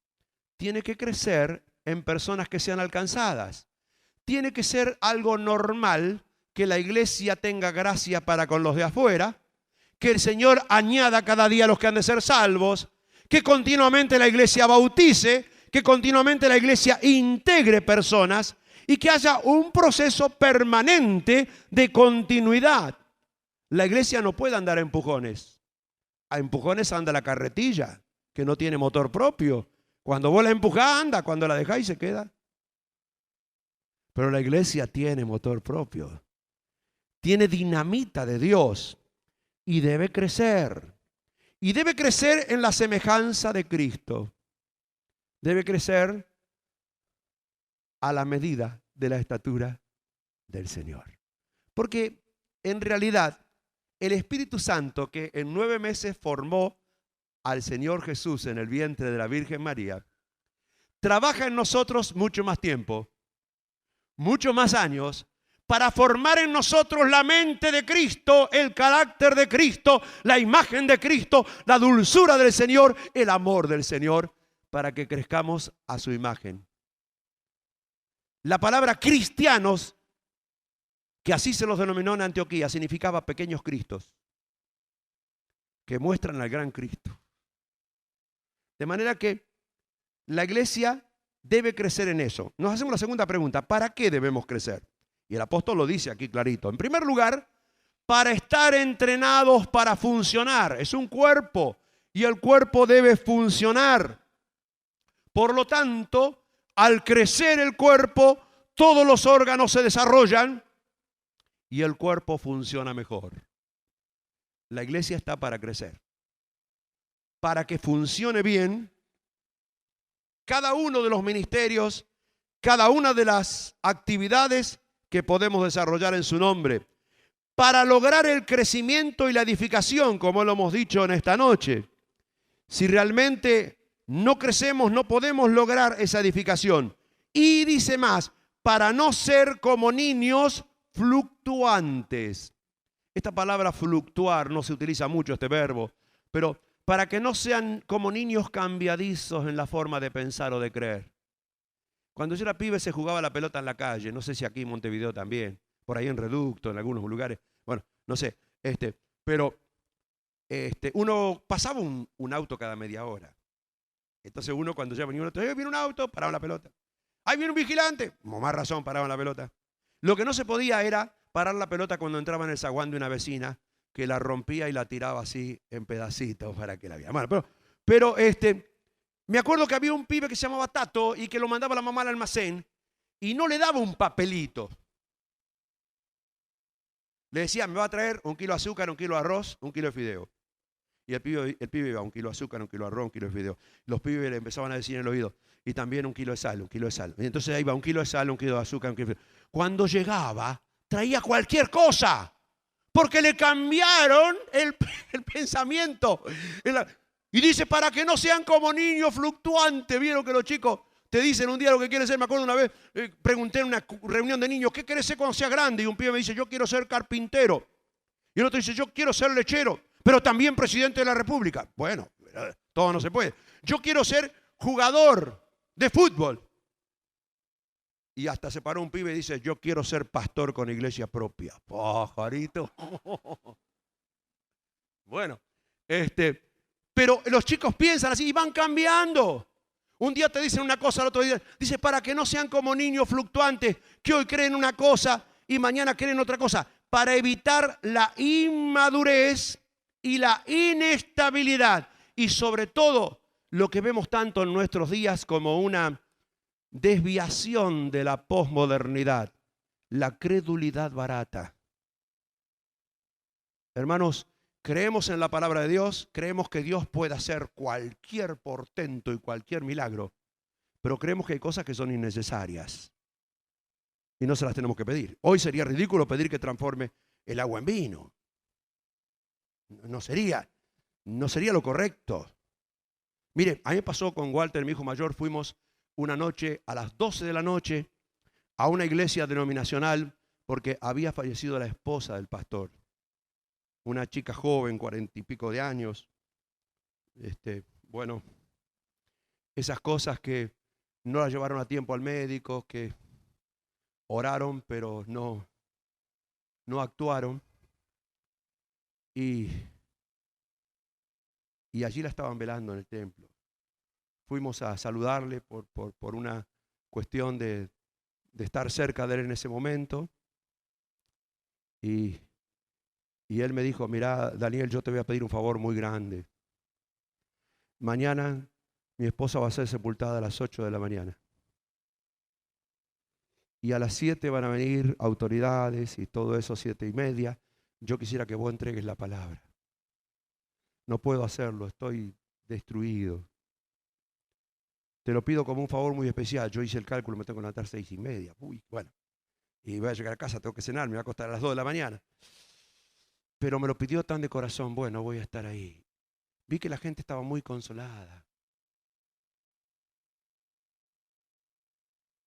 Tiene que crecer en personas que sean alcanzadas. Tiene que ser algo normal que la iglesia tenga gracia para con los de afuera, que el Señor añada cada día a los que han de ser salvos, que continuamente la iglesia bautice, que continuamente la iglesia integre personas y que haya un proceso permanente de continuidad. La iglesia no puede andar a empujones. A empujones anda la carretilla, que no tiene motor propio. Cuando vos la empujás, anda. Cuando la dejáis, se queda. Pero la iglesia tiene motor propio. Tiene dinamita de Dios. Y debe crecer. Y debe crecer en la semejanza de Cristo. Debe crecer a la medida de la estatura del Señor. Porque en realidad el Espíritu Santo, que en 9 meses formó al Señor Jesús en el vientre de la Virgen María, trabaja en nosotros mucho más tiempo, muchos más años, para formar en nosotros la mente de Cristo, el carácter de Cristo, la imagen de Cristo, la dulzura del Señor, el amor del Señor, para que crezcamos a su imagen. La palabra cristianos, que así se los denominó en Antioquía, significaba pequeños Cristos, que muestran al gran Cristo. De manera que la iglesia debe crecer en eso. Nos hacemos la segunda pregunta, ¿para qué debemos crecer? Y el apóstol lo dice aquí clarito. En primer lugar, para estar entrenados para funcionar. Es un cuerpo y el cuerpo debe funcionar. Por lo tanto, al crecer el cuerpo, todos los órganos se desarrollan y el cuerpo funciona mejor. La iglesia está para crecer. Para que funcione bien, cada uno de los ministerios, cada una de las actividades que podemos desarrollar en su nombre, para lograr el crecimiento y la edificación, como lo hemos dicho en esta noche. Si realmente no crecemos, no podemos lograr esa edificación. Y dice más, para no ser como niños fluctuantes. Esta palabra fluctuar no se utiliza mucho, este verbo, pero para que no sean como niños cambiadizos en la forma de pensar o de creer. Cuando yo era pibe se jugaba la pelota en la calle, no sé si aquí en Montevideo también, por ahí en Reducto, en algunos lugares, bueno, no sé, pero uno pasaba un auto cada media hora. Entonces uno cuando ya venía viene un auto, paraba la pelota. Ahí viene un vigilante, con más razón paraban la pelota. Lo que no se podía era parar la pelota cuando entraba en el zaguán de una vecina que la rompía y la tiraba así en pedacitos para que la viera. Bueno, pero me acuerdo que había un pibe que se llamaba Tato y que lo mandaba la mamá al almacén y no le daba un papelito. Le decía, me va a traer 1 kilo de azúcar, 1 kilo de arroz, 1 kilo de fideo. Y el pibe iba 1 kilo de azúcar, 1 kilo de arroz, 1 kilo de fideo. Los pibes le empezaban a decir en el oído, y también 1 kilo de sal, 1 kilo de sal. Y entonces ahí iba 1 kilo de sal, 1 kilo de azúcar, 1 kilo de fideo. Cuando llegaba, traía cualquier cosa, porque le cambiaron el pensamiento. Y dice, para que no sean como niños fluctuantes. Vieron que los chicos te dicen un día lo que quieren ser. Me acuerdo una vez, pregunté en una reunión de niños, ¿qué querés ser cuando seas grande? Y un pibe me dice, yo quiero ser carpintero. Y el otro dice, yo quiero ser lechero, pero también presidente de la República. Bueno, todo no se puede. Yo quiero ser jugador de fútbol. Y hasta se paró un pibe y dice, yo quiero ser pastor con iglesia propia. Pajarito. Bueno, pero los chicos piensan así y van cambiando. Un día te dicen una cosa, al otro día dice, para que no sean como niños fluctuantes, que hoy creen una cosa y mañana creen otra cosa, para evitar la inmadurez y la inestabilidad. Y sobre todo, lo que vemos tanto en nuestros días como una desviación de la posmodernidad, la credulidad barata. Hermanos, creemos en la palabra de Dios, creemos que Dios puede hacer cualquier portento y cualquier milagro, pero creemos que hay cosas que son innecesarias y no se las tenemos que pedir. Hoy sería ridículo pedir que transforme el agua en vino. No sería lo correcto. Mire, a mí me pasó con Walter, mi hijo mayor, fuimos una noche a las 12 de la noche a una iglesia denominacional porque había fallecido la esposa del pastor. Una chica joven, 40 y pico de años. Bueno, esas cosas que no la llevaron a tiempo al médico, que oraron pero no actuaron. Y allí la estaban velando en el templo. Fuimos a saludarle por una cuestión de estar cerca de él en ese momento. Y él me dijo, mira, Daniel, yo te voy a pedir un favor muy grande. Mañana mi esposa va a ser sepultada a las 8 de la mañana. Y a las 7 van a venir autoridades y todo eso, 7:30. Yo quisiera que vos entregues la palabra. No puedo hacerlo, estoy destruido. Te lo pido como un favor muy especial. Yo hice el cálculo, me tengo que levantar 6:30. Uy, bueno. Y voy a llegar a casa, tengo que cenar, me va a acostar a las 2 de la mañana. Pero me lo pidió tan de corazón, bueno, voy a estar ahí. Vi que la gente estaba muy consolada.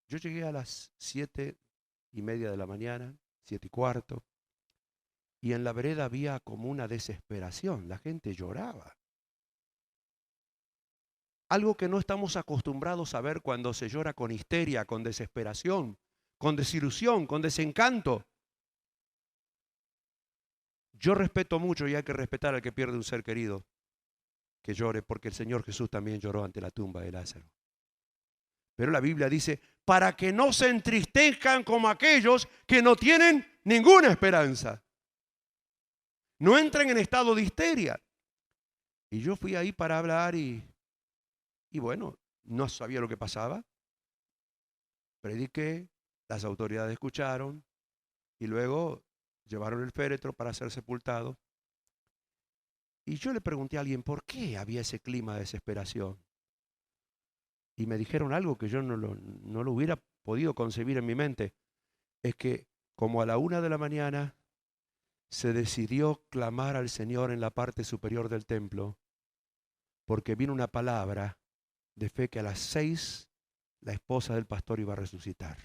Yo llegué a las 7:30 de la mañana, 7:15, y en la vereda había como una desesperación, la gente lloraba. Algo que no estamos acostumbrados a ver cuando se llora con histeria, con desesperación, con desilusión, con desencanto. Yo respeto mucho y hay que respetar al que pierde un ser querido, que llore, porque el Señor Jesús también lloró ante la tumba de Lázaro. Pero la Biblia dice, para que no se entristezcan como aquellos que no tienen ninguna esperanza. No entren en estado de histeria. Y yo fui ahí para hablar y bueno, no sabía lo que pasaba. Prediqué, las autoridades escucharon y luego llevaron el féretro para ser sepultado. Y yo le pregunté a alguien, ¿por qué había ese clima de desesperación? Y me dijeron algo que yo no lo hubiera podido concebir en mi mente. Es que como a la 1 de la mañana se decidió clamar al Señor en la parte superior del templo, porque vino una palabra de fe que a las 6 la esposa del pastor iba a resucitar.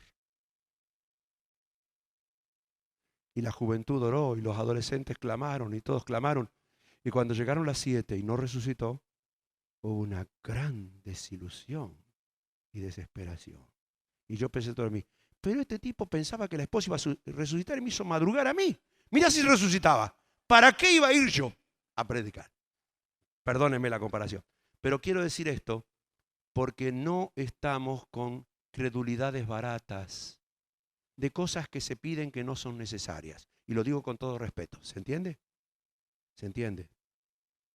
Y la juventud oró y los adolescentes clamaron y todos clamaron. Y cuando llegaron las 7 y no resucitó, hubo una gran desilusión y desesperación. Y yo pensé todo en mí, pero este tipo pensaba que la esposa iba a resucitar y me hizo madrugar a mí. Mira si resucitaba. ¿Para qué iba a ir yo a predicar? Perdónenme la comparación. Pero quiero decir esto porque no estamos con credulidades baratas de cosas que se piden que no son necesarias. Y lo digo con todo respeto. ¿Se entiende? ¿Se entiende?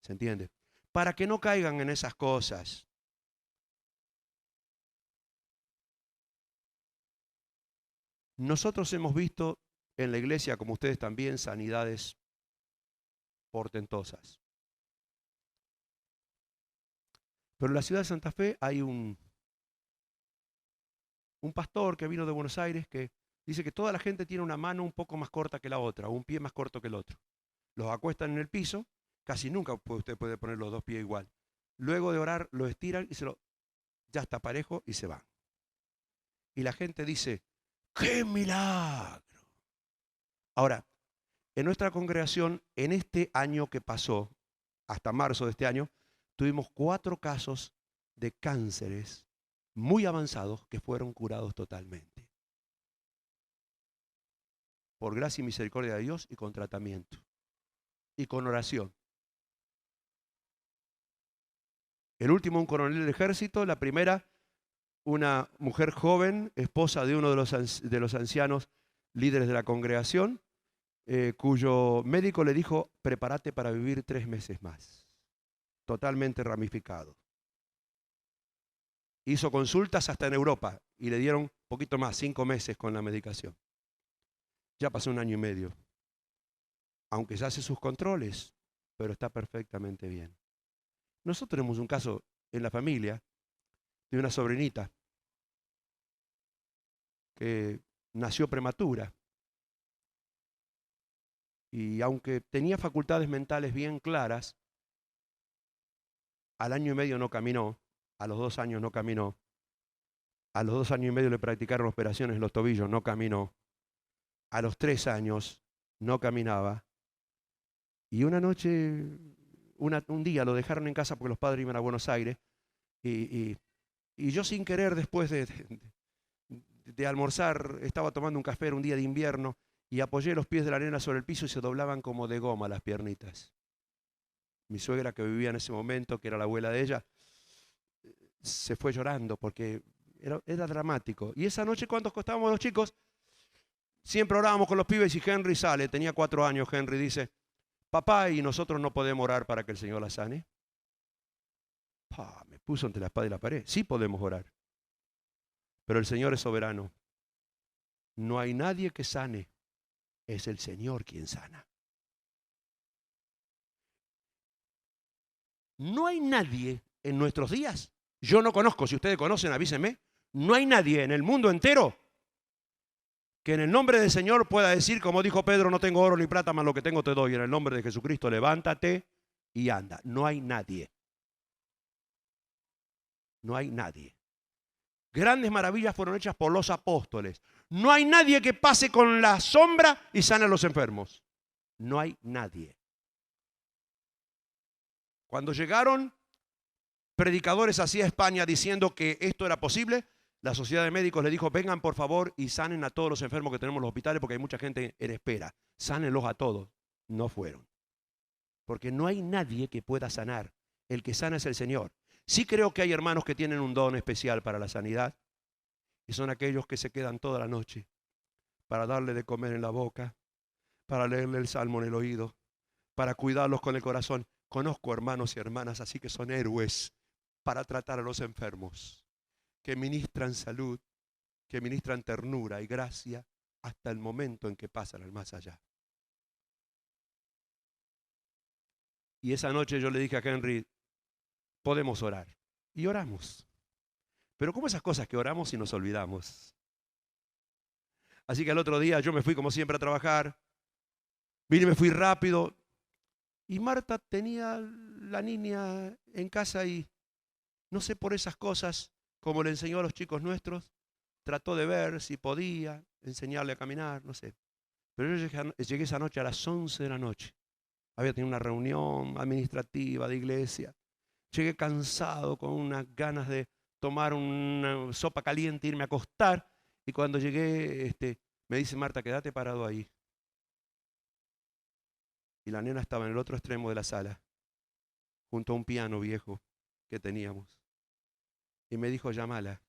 ¿Se entiende? Para que no caigan en esas cosas. Nosotros hemos visto en la iglesia, como ustedes también, sanidades portentosas. Pero en la ciudad de Santa Fe hay un pastor que vino de Buenos Aires que Dice que toda la gente tiene una mano un poco más corta que la otra, o un pie más corto que el otro. Los acuestan en el piso, casi nunca usted puede poner los dos pies igual. Luego de orar, lo estiran y ya está parejo y se van. Y la gente dice, ¡qué milagro! Ahora, en nuestra congregación, en este año que pasó, hasta marzo de este año, tuvimos 4 casos de cánceres muy avanzados que fueron curados totalmente. Por gracia y misericordia de Dios y con tratamiento. Y con oración. El último, un coronel del ejército. La primera, una mujer joven, esposa de uno de los ancianos líderes de la congregación, cuyo médico le dijo, prepárate para vivir 3 meses más. Totalmente ramificado. Hizo consultas hasta en Europa y le dieron un poquito más, 5 meses con la medicación. Ya pasó 1 año y medio. Aunque ya hace sus controles, pero está perfectamente bien. Nosotros tenemos un caso en la familia de una sobrinita que nació prematura y aunque tenía facultades mentales bien claras, al 1 año y medio no caminó, a los 2 años no caminó, a los 2 años y medio le practicaron operaciones en los tobillos, no caminó, a los 3 años no caminaba y una noche, un día lo dejaron en casa porque los padres iban a Buenos Aires y yo sin querer después de almorzar estaba tomando un café, era un día de invierno y apoyé los pies de la nena sobre el piso y se doblaban como de goma las piernitas. Mi suegra que vivía en ese momento, que era la abuela de ella, se fue llorando porque era dramático. Y esa noche cuando estábamos los chicos, siempre orábamos con los pibes y Henry sale, tenía 4 años, Henry dice, papá, ¿y nosotros no podemos orar para que el Señor la sane? Me puso entre la espada y la pared. Sí podemos orar, pero el Señor es soberano. No hay nadie que sane, es el Señor quien sana. No hay nadie en nuestros días, yo no conozco, si ustedes conocen avísenme, no hay nadie en el mundo entero que en el nombre del Señor pueda decir, como dijo Pedro, no tengo oro ni plata, mas lo que tengo te doy, en el nombre de Jesucristo levántate y anda. No hay nadie. No hay nadie. Grandes maravillas fueron hechas por los apóstoles. No hay nadie que pase con la sombra y sane a los enfermos. No hay nadie. Cuando llegaron predicadores hacia España diciendo que esto era posible, la sociedad de médicos le dijo, vengan por favor y sanen a todos los enfermos que tenemos en los hospitales porque hay mucha gente en espera. Sánenlos a todos. No fueron. Porque no hay nadie que pueda sanar. El que sana es el Señor. Sí creo que hay hermanos que tienen un don especial para la sanidad y son aquellos que se quedan toda la noche para darle de comer en la boca, para leerle el salmo en el oído, para cuidarlos con el corazón. Conozco hermanos y hermanas así que son héroes para tratar a los enfermos, que ministran salud, que ministran ternura y gracia hasta el momento en que pasan al más allá. Y esa noche yo le dije a Henry, podemos orar. Y oramos. Pero como esas cosas que oramos y nos olvidamos. Así que al otro día yo me fui como siempre a trabajar. Vine y me fui rápido. Y Marta tenía la niña en casa y no sé por esas cosas, como le enseñó a los chicos nuestros, trató de ver si podía enseñarle a caminar, no sé. Pero yo llegué esa noche a las 11 de la noche. Había tenido una reunión administrativa de iglesia. Llegué cansado, con unas ganas de tomar una sopa caliente, irme a acostar. Y cuando llegué, me dice Marta, quédate parado ahí. Y la nena estaba en el otro extremo de la sala, junto a un piano viejo que teníamos. Y me dijo, llámala.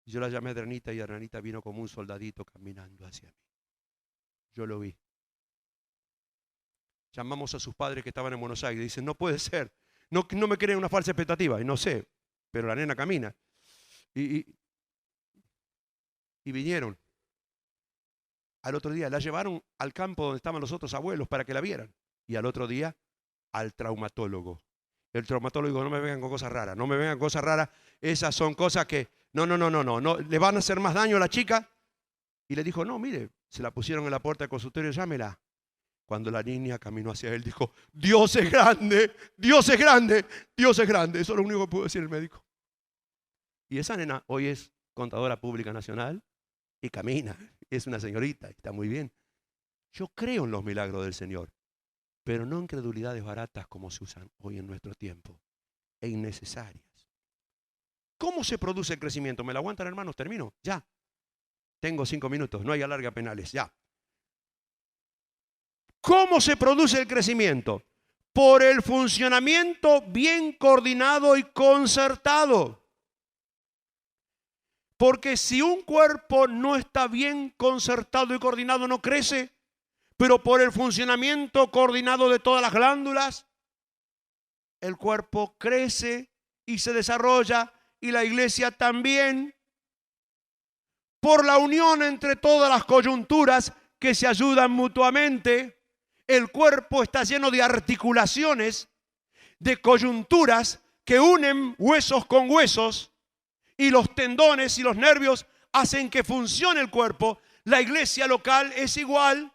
Y yo la llamé a Hernanita y Hernanita vino como un soldadito caminando hacia mí. Yo lo vi. Llamamos a sus padres que estaban en Buenos Aires. Dicen, no puede ser. No me creen una falsa expectativa. Y no sé, pero la nena camina. Y vinieron. Al otro día la llevaron al campo donde estaban los otros abuelos para que la vieran. Y al otro día al traumatólogo. El traumatólogo dijo, no me vengan con cosas raras, no me vengan con cosas raras. Esas son cosas que, no, le van a hacer más daño a la chica Y le dijo, no, mire, se la pusieron en la puerta del consultorio, llámela. Cuando la niña caminó hacia él, dijo, Dios es grande, Dios es grande, Dios es grande. Eso es lo único que pudo decir el médico. Y esa nena hoy es contadora pública nacional y camina. Es una señorita, está muy bien. Yo creo en los milagros del Señor, pero no en credulidades baratas como se usan hoy en nuestro tiempo e innecesarias. ¿Cómo se produce el crecimiento? ¿Me la aguantan, hermanos? Termino, ya. Tengo 5 minutos, no hay alarga penales, ya. ¿Cómo se produce el crecimiento? Por el funcionamiento bien coordinado y concertado. Porque si un cuerpo no está bien concertado y coordinado, no crece, pero por el funcionamiento coordinado de todas las glándulas, el cuerpo crece y se desarrolla, y la iglesia también. Por la unión entre todas las coyunturas que se ayudan mutuamente, el cuerpo está lleno de articulaciones, de coyunturas que unen huesos con huesos, y los tendones y los nervios hacen que funcione el cuerpo. La iglesia local es igual.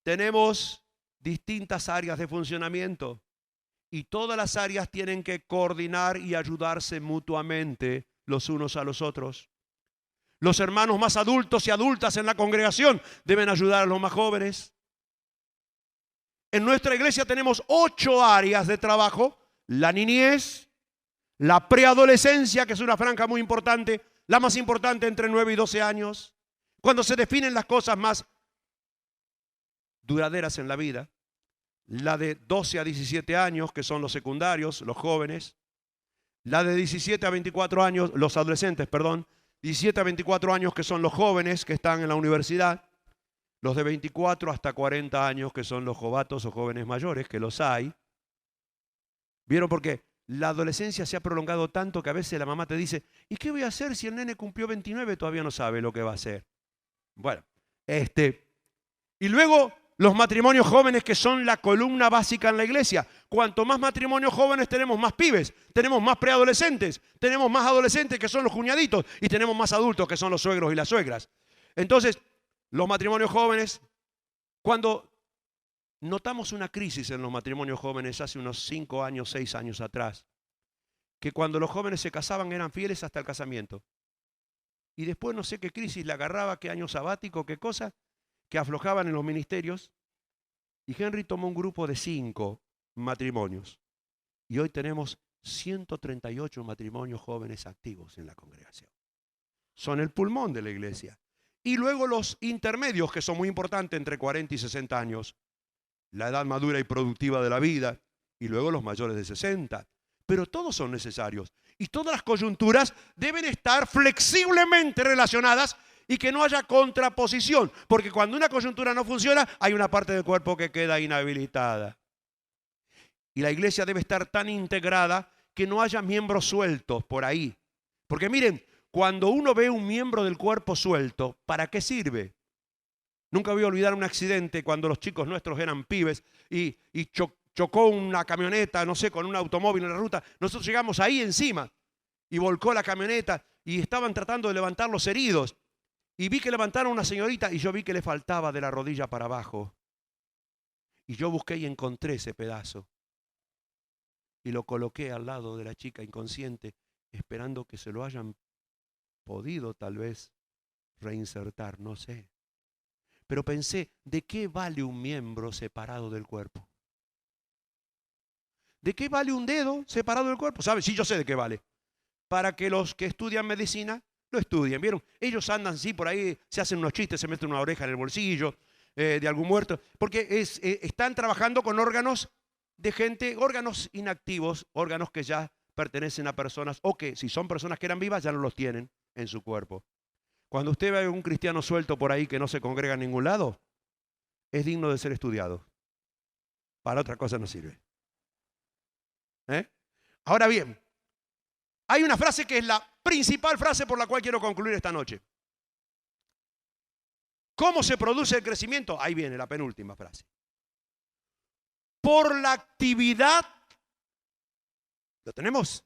Tenemos distintas áreas de funcionamiento y todas las áreas tienen que coordinar y ayudarse mutuamente los unos a los otros. Los hermanos más adultos y adultas en la congregación deben ayudar a los más jóvenes. En nuestra iglesia tenemos 8 áreas de trabajo: la niñez, la preadolescencia, que es una franja muy importante, la más importante entre 9 y 12 años, cuando se definen las cosas más duraderas en la vida. La de 12 a 17 años, que son los secundarios, los jóvenes. La de 17 a 24 años, los adolescentes, perdón. 17 a 24 años, que son los jóvenes que están en la universidad. Los de 24 hasta 40 años, que son los jovatos o jóvenes mayores, que los hay. ¿Vieron? Porque la adolescencia se ha prolongado tanto que a veces la mamá te dice, ¿y qué voy a hacer si el nene cumplió 29 y todavía no sabe lo que va a hacer? Bueno, y luego los matrimonios jóvenes, que son la columna básica en la iglesia. Cuanto más matrimonios jóvenes tenemos, más pibes, tenemos más preadolescentes, tenemos más adolescentes, que son los cuñaditos, y tenemos más adultos, que son los suegros y las suegras. Entonces, los matrimonios jóvenes, cuando notamos una crisis en los matrimonios jóvenes hace unos 5 años, 6 años atrás, que cuando los jóvenes se casaban eran fieles hasta el casamiento. Y después no sé qué crisis le agarraba, qué año sabático, qué cosa, que aflojaban en los ministerios. Y Henry tomó un grupo de 5 matrimonios. Y hoy tenemos 138 matrimonios jóvenes activos en la congregación. Son el pulmón de la iglesia. Y luego los intermedios, que son muy importantes, entre 40 y 60 años. La edad madura y productiva de la vida. Y luego los mayores de 60. Pero todos son necesarios. Y todas las coyunturas deben estar flexiblemente relacionadas y que no haya contraposición. Porque cuando una coyuntura no funciona, hay una parte del cuerpo que queda inhabilitada. Y la iglesia debe estar tan integrada que no haya miembros sueltos por ahí. Porque miren, cuando uno ve un miembro del cuerpo suelto, ¿para qué sirve? Nunca voy a olvidar un accidente cuando los chicos nuestros eran pibes y chocó una camioneta, no sé, con un automóvil en la ruta. Nosotros llegamos ahí encima y volcó la camioneta y estaban tratando de levantar los heridos. Y vi que levantaron a una señorita y yo vi que le faltaba de la rodilla para abajo. Y yo busqué y encontré ese pedazo. Y lo coloqué al lado de la chica inconsciente, esperando que se lo hayan podido tal vez reinsertar, no sé. Pero pensé, ¿de qué vale un miembro separado del cuerpo? ¿De qué vale un dedo separado del cuerpo? ¿Sabes? Sí, yo sé de qué vale. Para que los que estudian medicina lo estudien, ¿vieron? Ellos andan así por ahí, se hacen unos chistes, se meten una oreja en el bolsillo de algún muerto, porque están trabajando con órganos de gente, órganos inactivos, órganos que ya pertenecen a personas, o que si son personas que eran vivas ya no los tienen en su cuerpo. Cuando usted ve a un cristiano suelto por ahí que no se congrega en ningún lado, es digno de ser estudiado. Para otra cosa no sirve. Ahora bien, hay una frase que es la principal frase por la cual quiero concluir esta noche. ¿Cómo se produce el crecimiento? Ahí viene la penúltima frase. Por la actividad, ¿lo tenemos?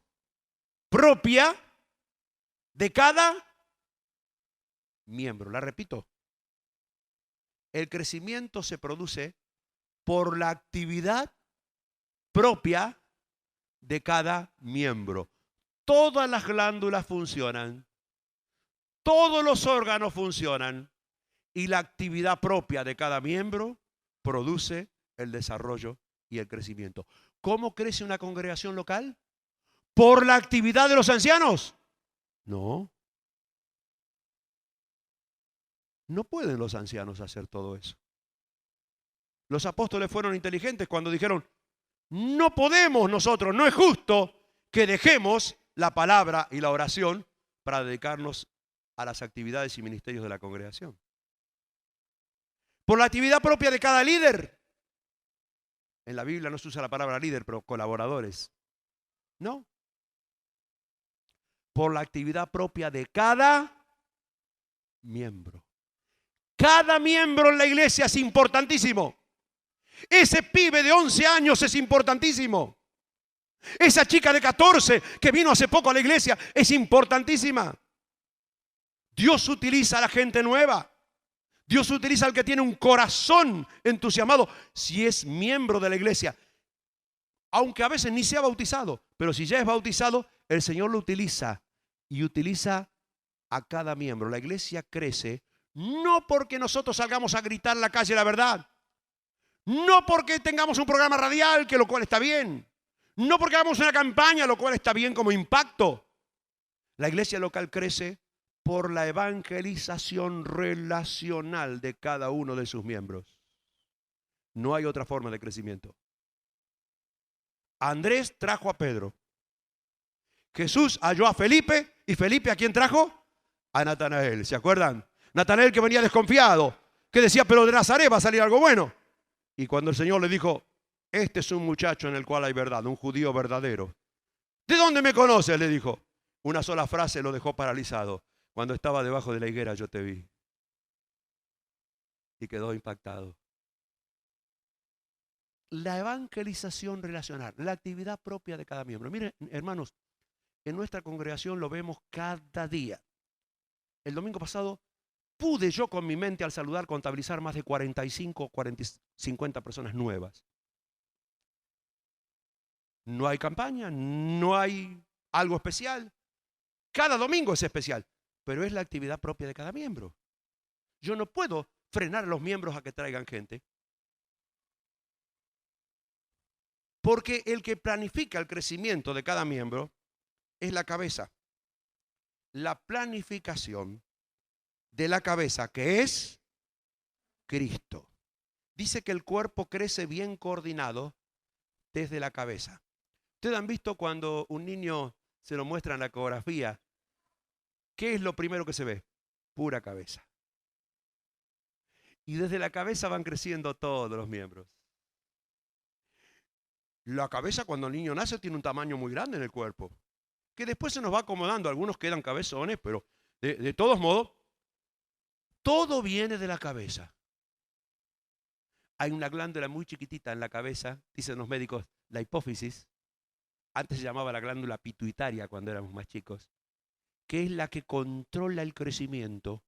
Propia de cada miembro. La repito. El crecimiento se produce por la actividad propia de cada miembro. Todas las glándulas funcionan, todos los órganos funcionan y la actividad propia de cada miembro produce el desarrollo y el crecimiento. ¿Cómo crece una congregación local? ¿Por la actividad de los ancianos? No. No pueden los ancianos hacer todo eso. Los apóstoles fueron inteligentes cuando dijeron, no podemos nosotros, no es justo que dejemos la palabra y la oración para dedicarnos a las actividades y ministerios de la congregación. Por la actividad propia de cada líder. En la Biblia no se usa la palabra líder, pero colaboradores. No. Por la actividad propia de cada miembro. Cada miembro en la iglesia es importantísimo. Ese pibe de 11 años es importantísimo. Esa chica de 14 que vino hace poco a la iglesia es importantísima. Dios utiliza a la gente nueva. Dios utiliza al que tiene un corazón entusiasmado si es miembro de la iglesia. Aunque a veces ni sea bautizado, pero si ya es bautizado, el Señor lo utiliza y utiliza a cada miembro. La iglesia crece no porque nosotros salgamos a gritar en la calle la verdad, no porque tengamos un programa radial, que lo cual está bien, no porque hagamos una campaña, lo cual está bien como impacto. La iglesia local crece por la evangelización relacional de cada uno de sus miembros. No hay otra forma de crecimiento. Andrés trajo a Pedro. Jesús halló a Felipe. ¿Y Felipe a quién trajo? A Natanael. ¿Se acuerdan? Natanael que venía desconfiado, que decía, pero de Nazaret va a salir algo bueno. Y cuando el Señor le dijo, este es un muchacho en el cual hay verdad, un judío verdadero. ¿De dónde me conoces? Le dijo. Una sola frase lo dejó paralizado. Cuando estaba debajo de la higuera yo te vi. Y quedó impactado. La evangelización relacional, la actividad propia de cada miembro. Miren, hermanos, en nuestra congregación lo vemos cada día. El domingo pasado pude yo con mi mente al saludar contabilizar más de 45, 50 personas nuevas. No hay campaña, no hay algo especial. Cada domingo es especial, pero es la actividad propia de cada miembro. Yo no puedo frenar a los miembros a que traigan gente. Porque el que planifica el crecimiento de cada miembro es la cabeza. La planificación de la cabeza, que es Cristo. Dice que el cuerpo crece bien coordinado desde la cabeza. Ustedes han visto cuando un niño se lo muestra en la ecografía, ¿qué es lo primero que se ve? Pura cabeza. Y desde la cabeza van creciendo todos los miembros. La cabeza cuando el niño nace tiene un tamaño muy grande en el cuerpo, que después se nos va acomodando. Algunos quedan cabezones, pero de todos modos, todo viene de la cabeza. Hay una glándula muy chiquitita en la cabeza, dicen los médicos, la hipófisis. Antes se llamaba la glándula pituitaria cuando éramos más chicos, que es la que controla el crecimiento.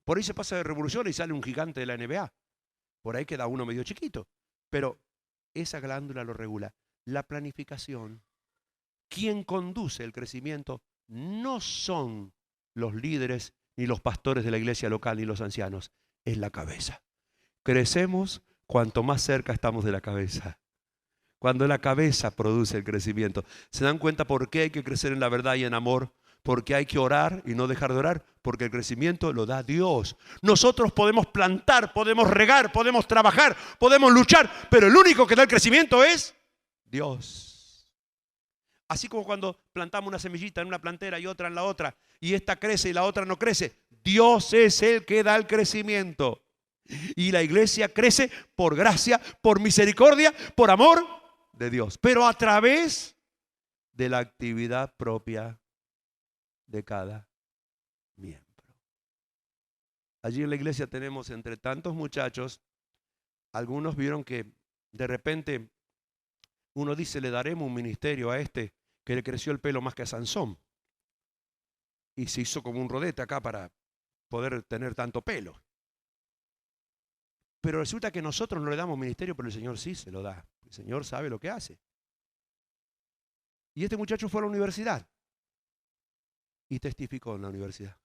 Por ahí se pasa de revolución y sale un gigante de la NBA. Por ahí queda uno medio chiquito. Pero esa glándula lo regula. La planificación. Quien conduce el crecimiento no son los líderes ni los pastores de la iglesia local ni los ancianos. Es la cabeza. Crecemos cuanto más cerca estamos de la cabeza. Cuando la cabeza produce el crecimiento. ¿Se dan cuenta por qué hay que crecer en la verdad y en amor? Porque hay que orar y no dejar de orar, porque el crecimiento lo da Dios. Nosotros podemos plantar, podemos regar, podemos trabajar, podemos luchar, pero el único que da el crecimiento es Dios. Así como cuando plantamos una semillita en una plantera y otra en la otra, y esta crece y la otra no crece, Dios es el que da el crecimiento. Y la iglesia crece por gracia, por misericordia, por amor de Dios, pero a través de la actividad propia de cada miembro. Allí en la iglesia tenemos entre tantos muchachos, algunos vieron que de repente uno dice, le daremos un ministerio a este que le creció el pelo más que a Sansón. Y se hizo como un rodete acá para poder tener tanto pelo. Pero resulta que nosotros no le damos ministerio, pero el Señor sí se lo da. El Señor sabe lo que hace. Y este muchacho fue a la universidad y testificó en la universidad.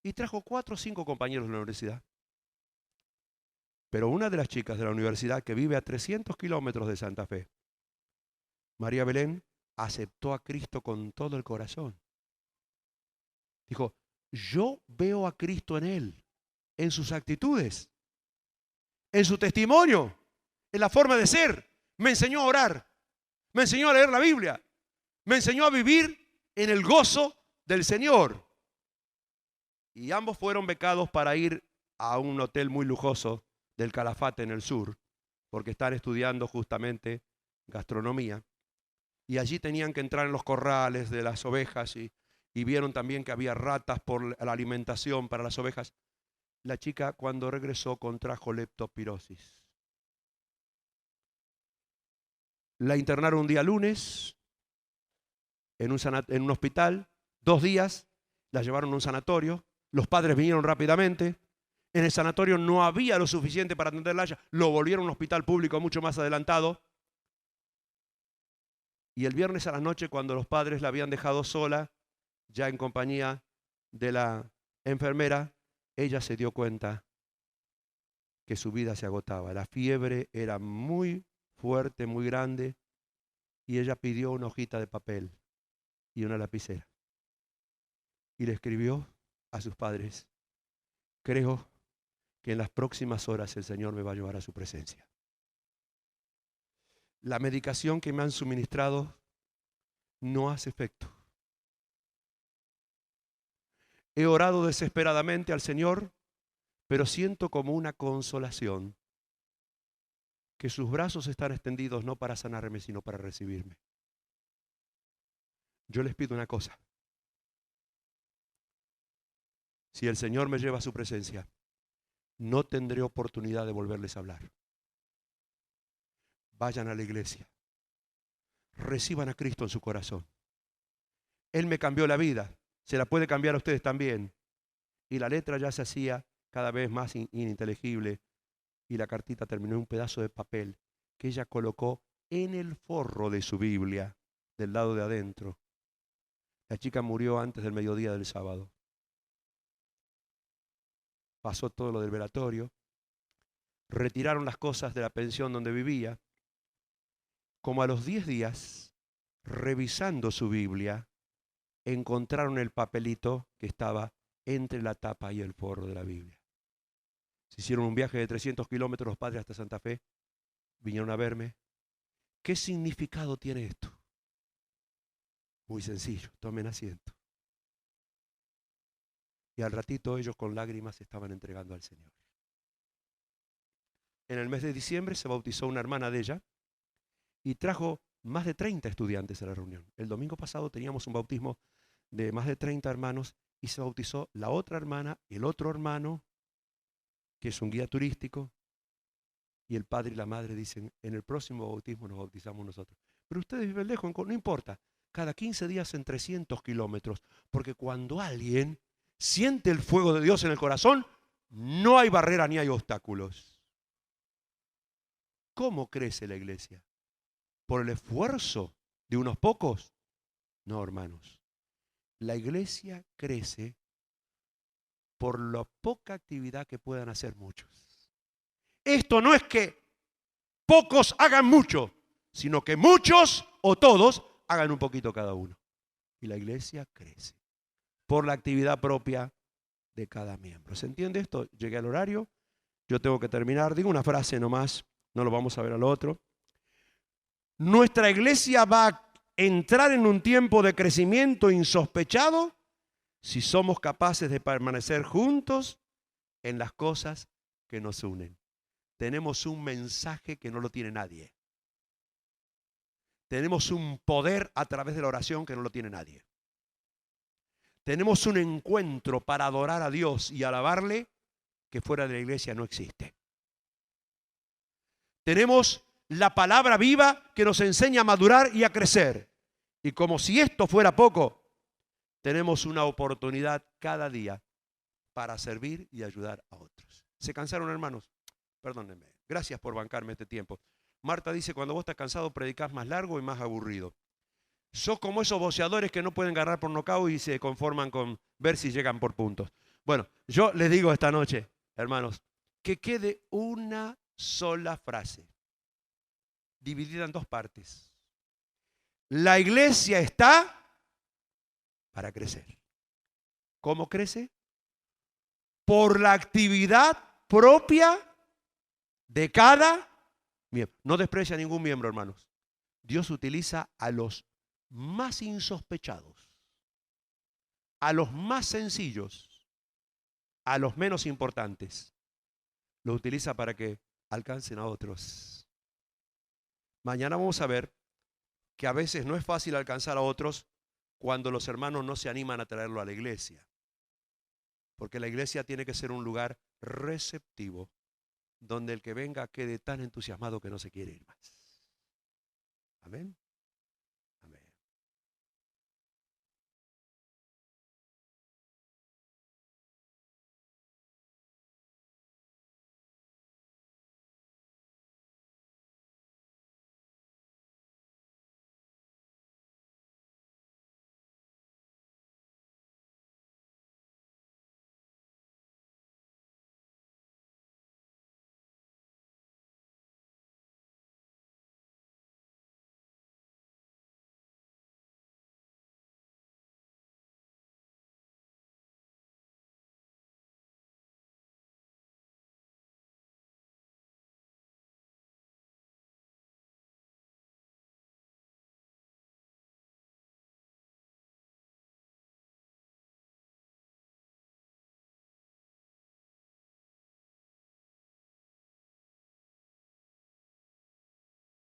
Y trajo 4 o 5 compañeros de la universidad. Pero una de las chicas de la universidad, que vive a 300 kilómetros de Santa Fe, María Belén, aceptó a Cristo con todo el corazón. Dijo, yo veo a Cristo en él, en sus actitudes, en su testimonio, en la forma de ser. Me enseñó a orar, me enseñó a leer la Biblia, me enseñó a vivir en el gozo del Señor. Y ambos fueron becados para ir a un hotel muy lujoso del Calafate en el sur, porque están estudiando justamente gastronomía. Y allí tenían que entrar en los corrales de las ovejas y vieron también que había ratas por la alimentación para las ovejas. La chica, cuando regresó, contrajo leptospirosis. La internaron un día lunes en un hospital, 2 días, la llevaron a un sanatorio. Los padres vinieron rápidamente. En el sanatorio no había lo suficiente para atenderla. Lo volvieron a un hospital público mucho más adelantado. Y el viernes a la noche, cuando los padres la habían dejado sola, ya en compañía de la enfermera, ella se dio cuenta que su vida se agotaba. La fiebre era muy fuerte, muy grande, y ella pidió una hojita de papel y una lapicera. Y le escribió a sus padres, creo que en las próximas horas el Señor me va a llevar a su presencia. La medicación que me han suministrado no hace efecto. He orado desesperadamente al Señor, pero siento como una consolación que sus brazos están extendidos no para sanarme, sino para recibirme. Yo les pido una cosa. Si el Señor me lleva a su presencia, no tendré oportunidad de volverles a hablar. Vayan a la iglesia. Reciban a Cristo en su corazón. Él me cambió la vida. Se la puede cambiar a ustedes también. Y la letra ya se hacía cada vez más ininteligible. Y la cartita terminó en un pedazo de papel que ella colocó en el forro de su Biblia, del lado de adentro. La chica murió antes del mediodía del sábado. Pasó todo lo del velatorio. Retiraron las cosas de la pensión donde vivía. Como a los 10 días, revisando su Biblia, encontraron el papelito que estaba entre la tapa y el forro de la Biblia. Se hicieron un viaje de 300 kilómetros los padres hasta Santa Fe. Vinieron a verme. ¿Qué significado tiene esto? Muy sencillo, tomen asiento. Y al ratito ellos con lágrimas se estaban entregando al Señor. En el mes de diciembre se bautizó una hermana de ella y trajo más de 30 estudiantes a la reunión. El domingo pasado teníamos un bautismo de más de 30 hermanos y se bautizó la otra hermana, el otro hermano, que es un guía turístico, y el padre y la madre dicen, en el próximo bautismo nos bautizamos nosotros. Pero ustedes viven lejos, no importa, cada 15 días en 300 kilómetros, porque cuando alguien siente el fuego de Dios en el corazón, no hay barrera ni hay obstáculos. ¿Cómo crece la iglesia? ¿Por el esfuerzo de unos pocos? No, hermanos. La iglesia crece por la poca actividad que puedan hacer muchos. Esto no es que pocos hagan mucho, sino que muchos o todos hagan un poquito cada uno. Y la iglesia crece por la actividad propia de cada miembro. ¿Se entiende esto? Llegué al horario, yo tengo que terminar. Digo una frase nomás, no lo vamos a ver al otro. Nuestra iglesia va a entrar en un tiempo de crecimiento insospechado si somos capaces de permanecer juntos en las cosas que nos unen. Tenemos un mensaje que no lo tiene nadie. Tenemos un poder a través de la oración que no lo tiene nadie. Tenemos un encuentro para adorar a Dios y alabarle que fuera de la iglesia no existe. Tenemos la palabra viva que nos enseña a madurar y a crecer. Y como si esto fuera poco, tenemos una oportunidad cada día para servir y ayudar a otros. ¿Se cansaron, hermanos? Perdónenme. Gracias por bancarme este tiempo. Marta dice, cuando vos estás cansado, predicás más largo y más aburrido. Sos como esos boxeadores que no pueden ganar por nocaut y se conforman con ver si llegan por puntos. Bueno, yo les digo esta noche, hermanos, que quede una sola frase, dividida en dos partes. La iglesia está para crecer. ¿Cómo crece? Por la actividad propia de cada miembro. No desprecia a ningún miembro, hermanos. Dios utiliza a los más insospechados, a los más sencillos, a los menos importantes. Lo utiliza para que alcancen a otros. Mañana vamos a ver que a veces no es fácil alcanzar a otros cuando los hermanos no se animan a traerlo a la iglesia. Porque la iglesia tiene que ser un lugar receptivo, donde el que venga quede tan entusiasmado que no se quiere ir más. Amén.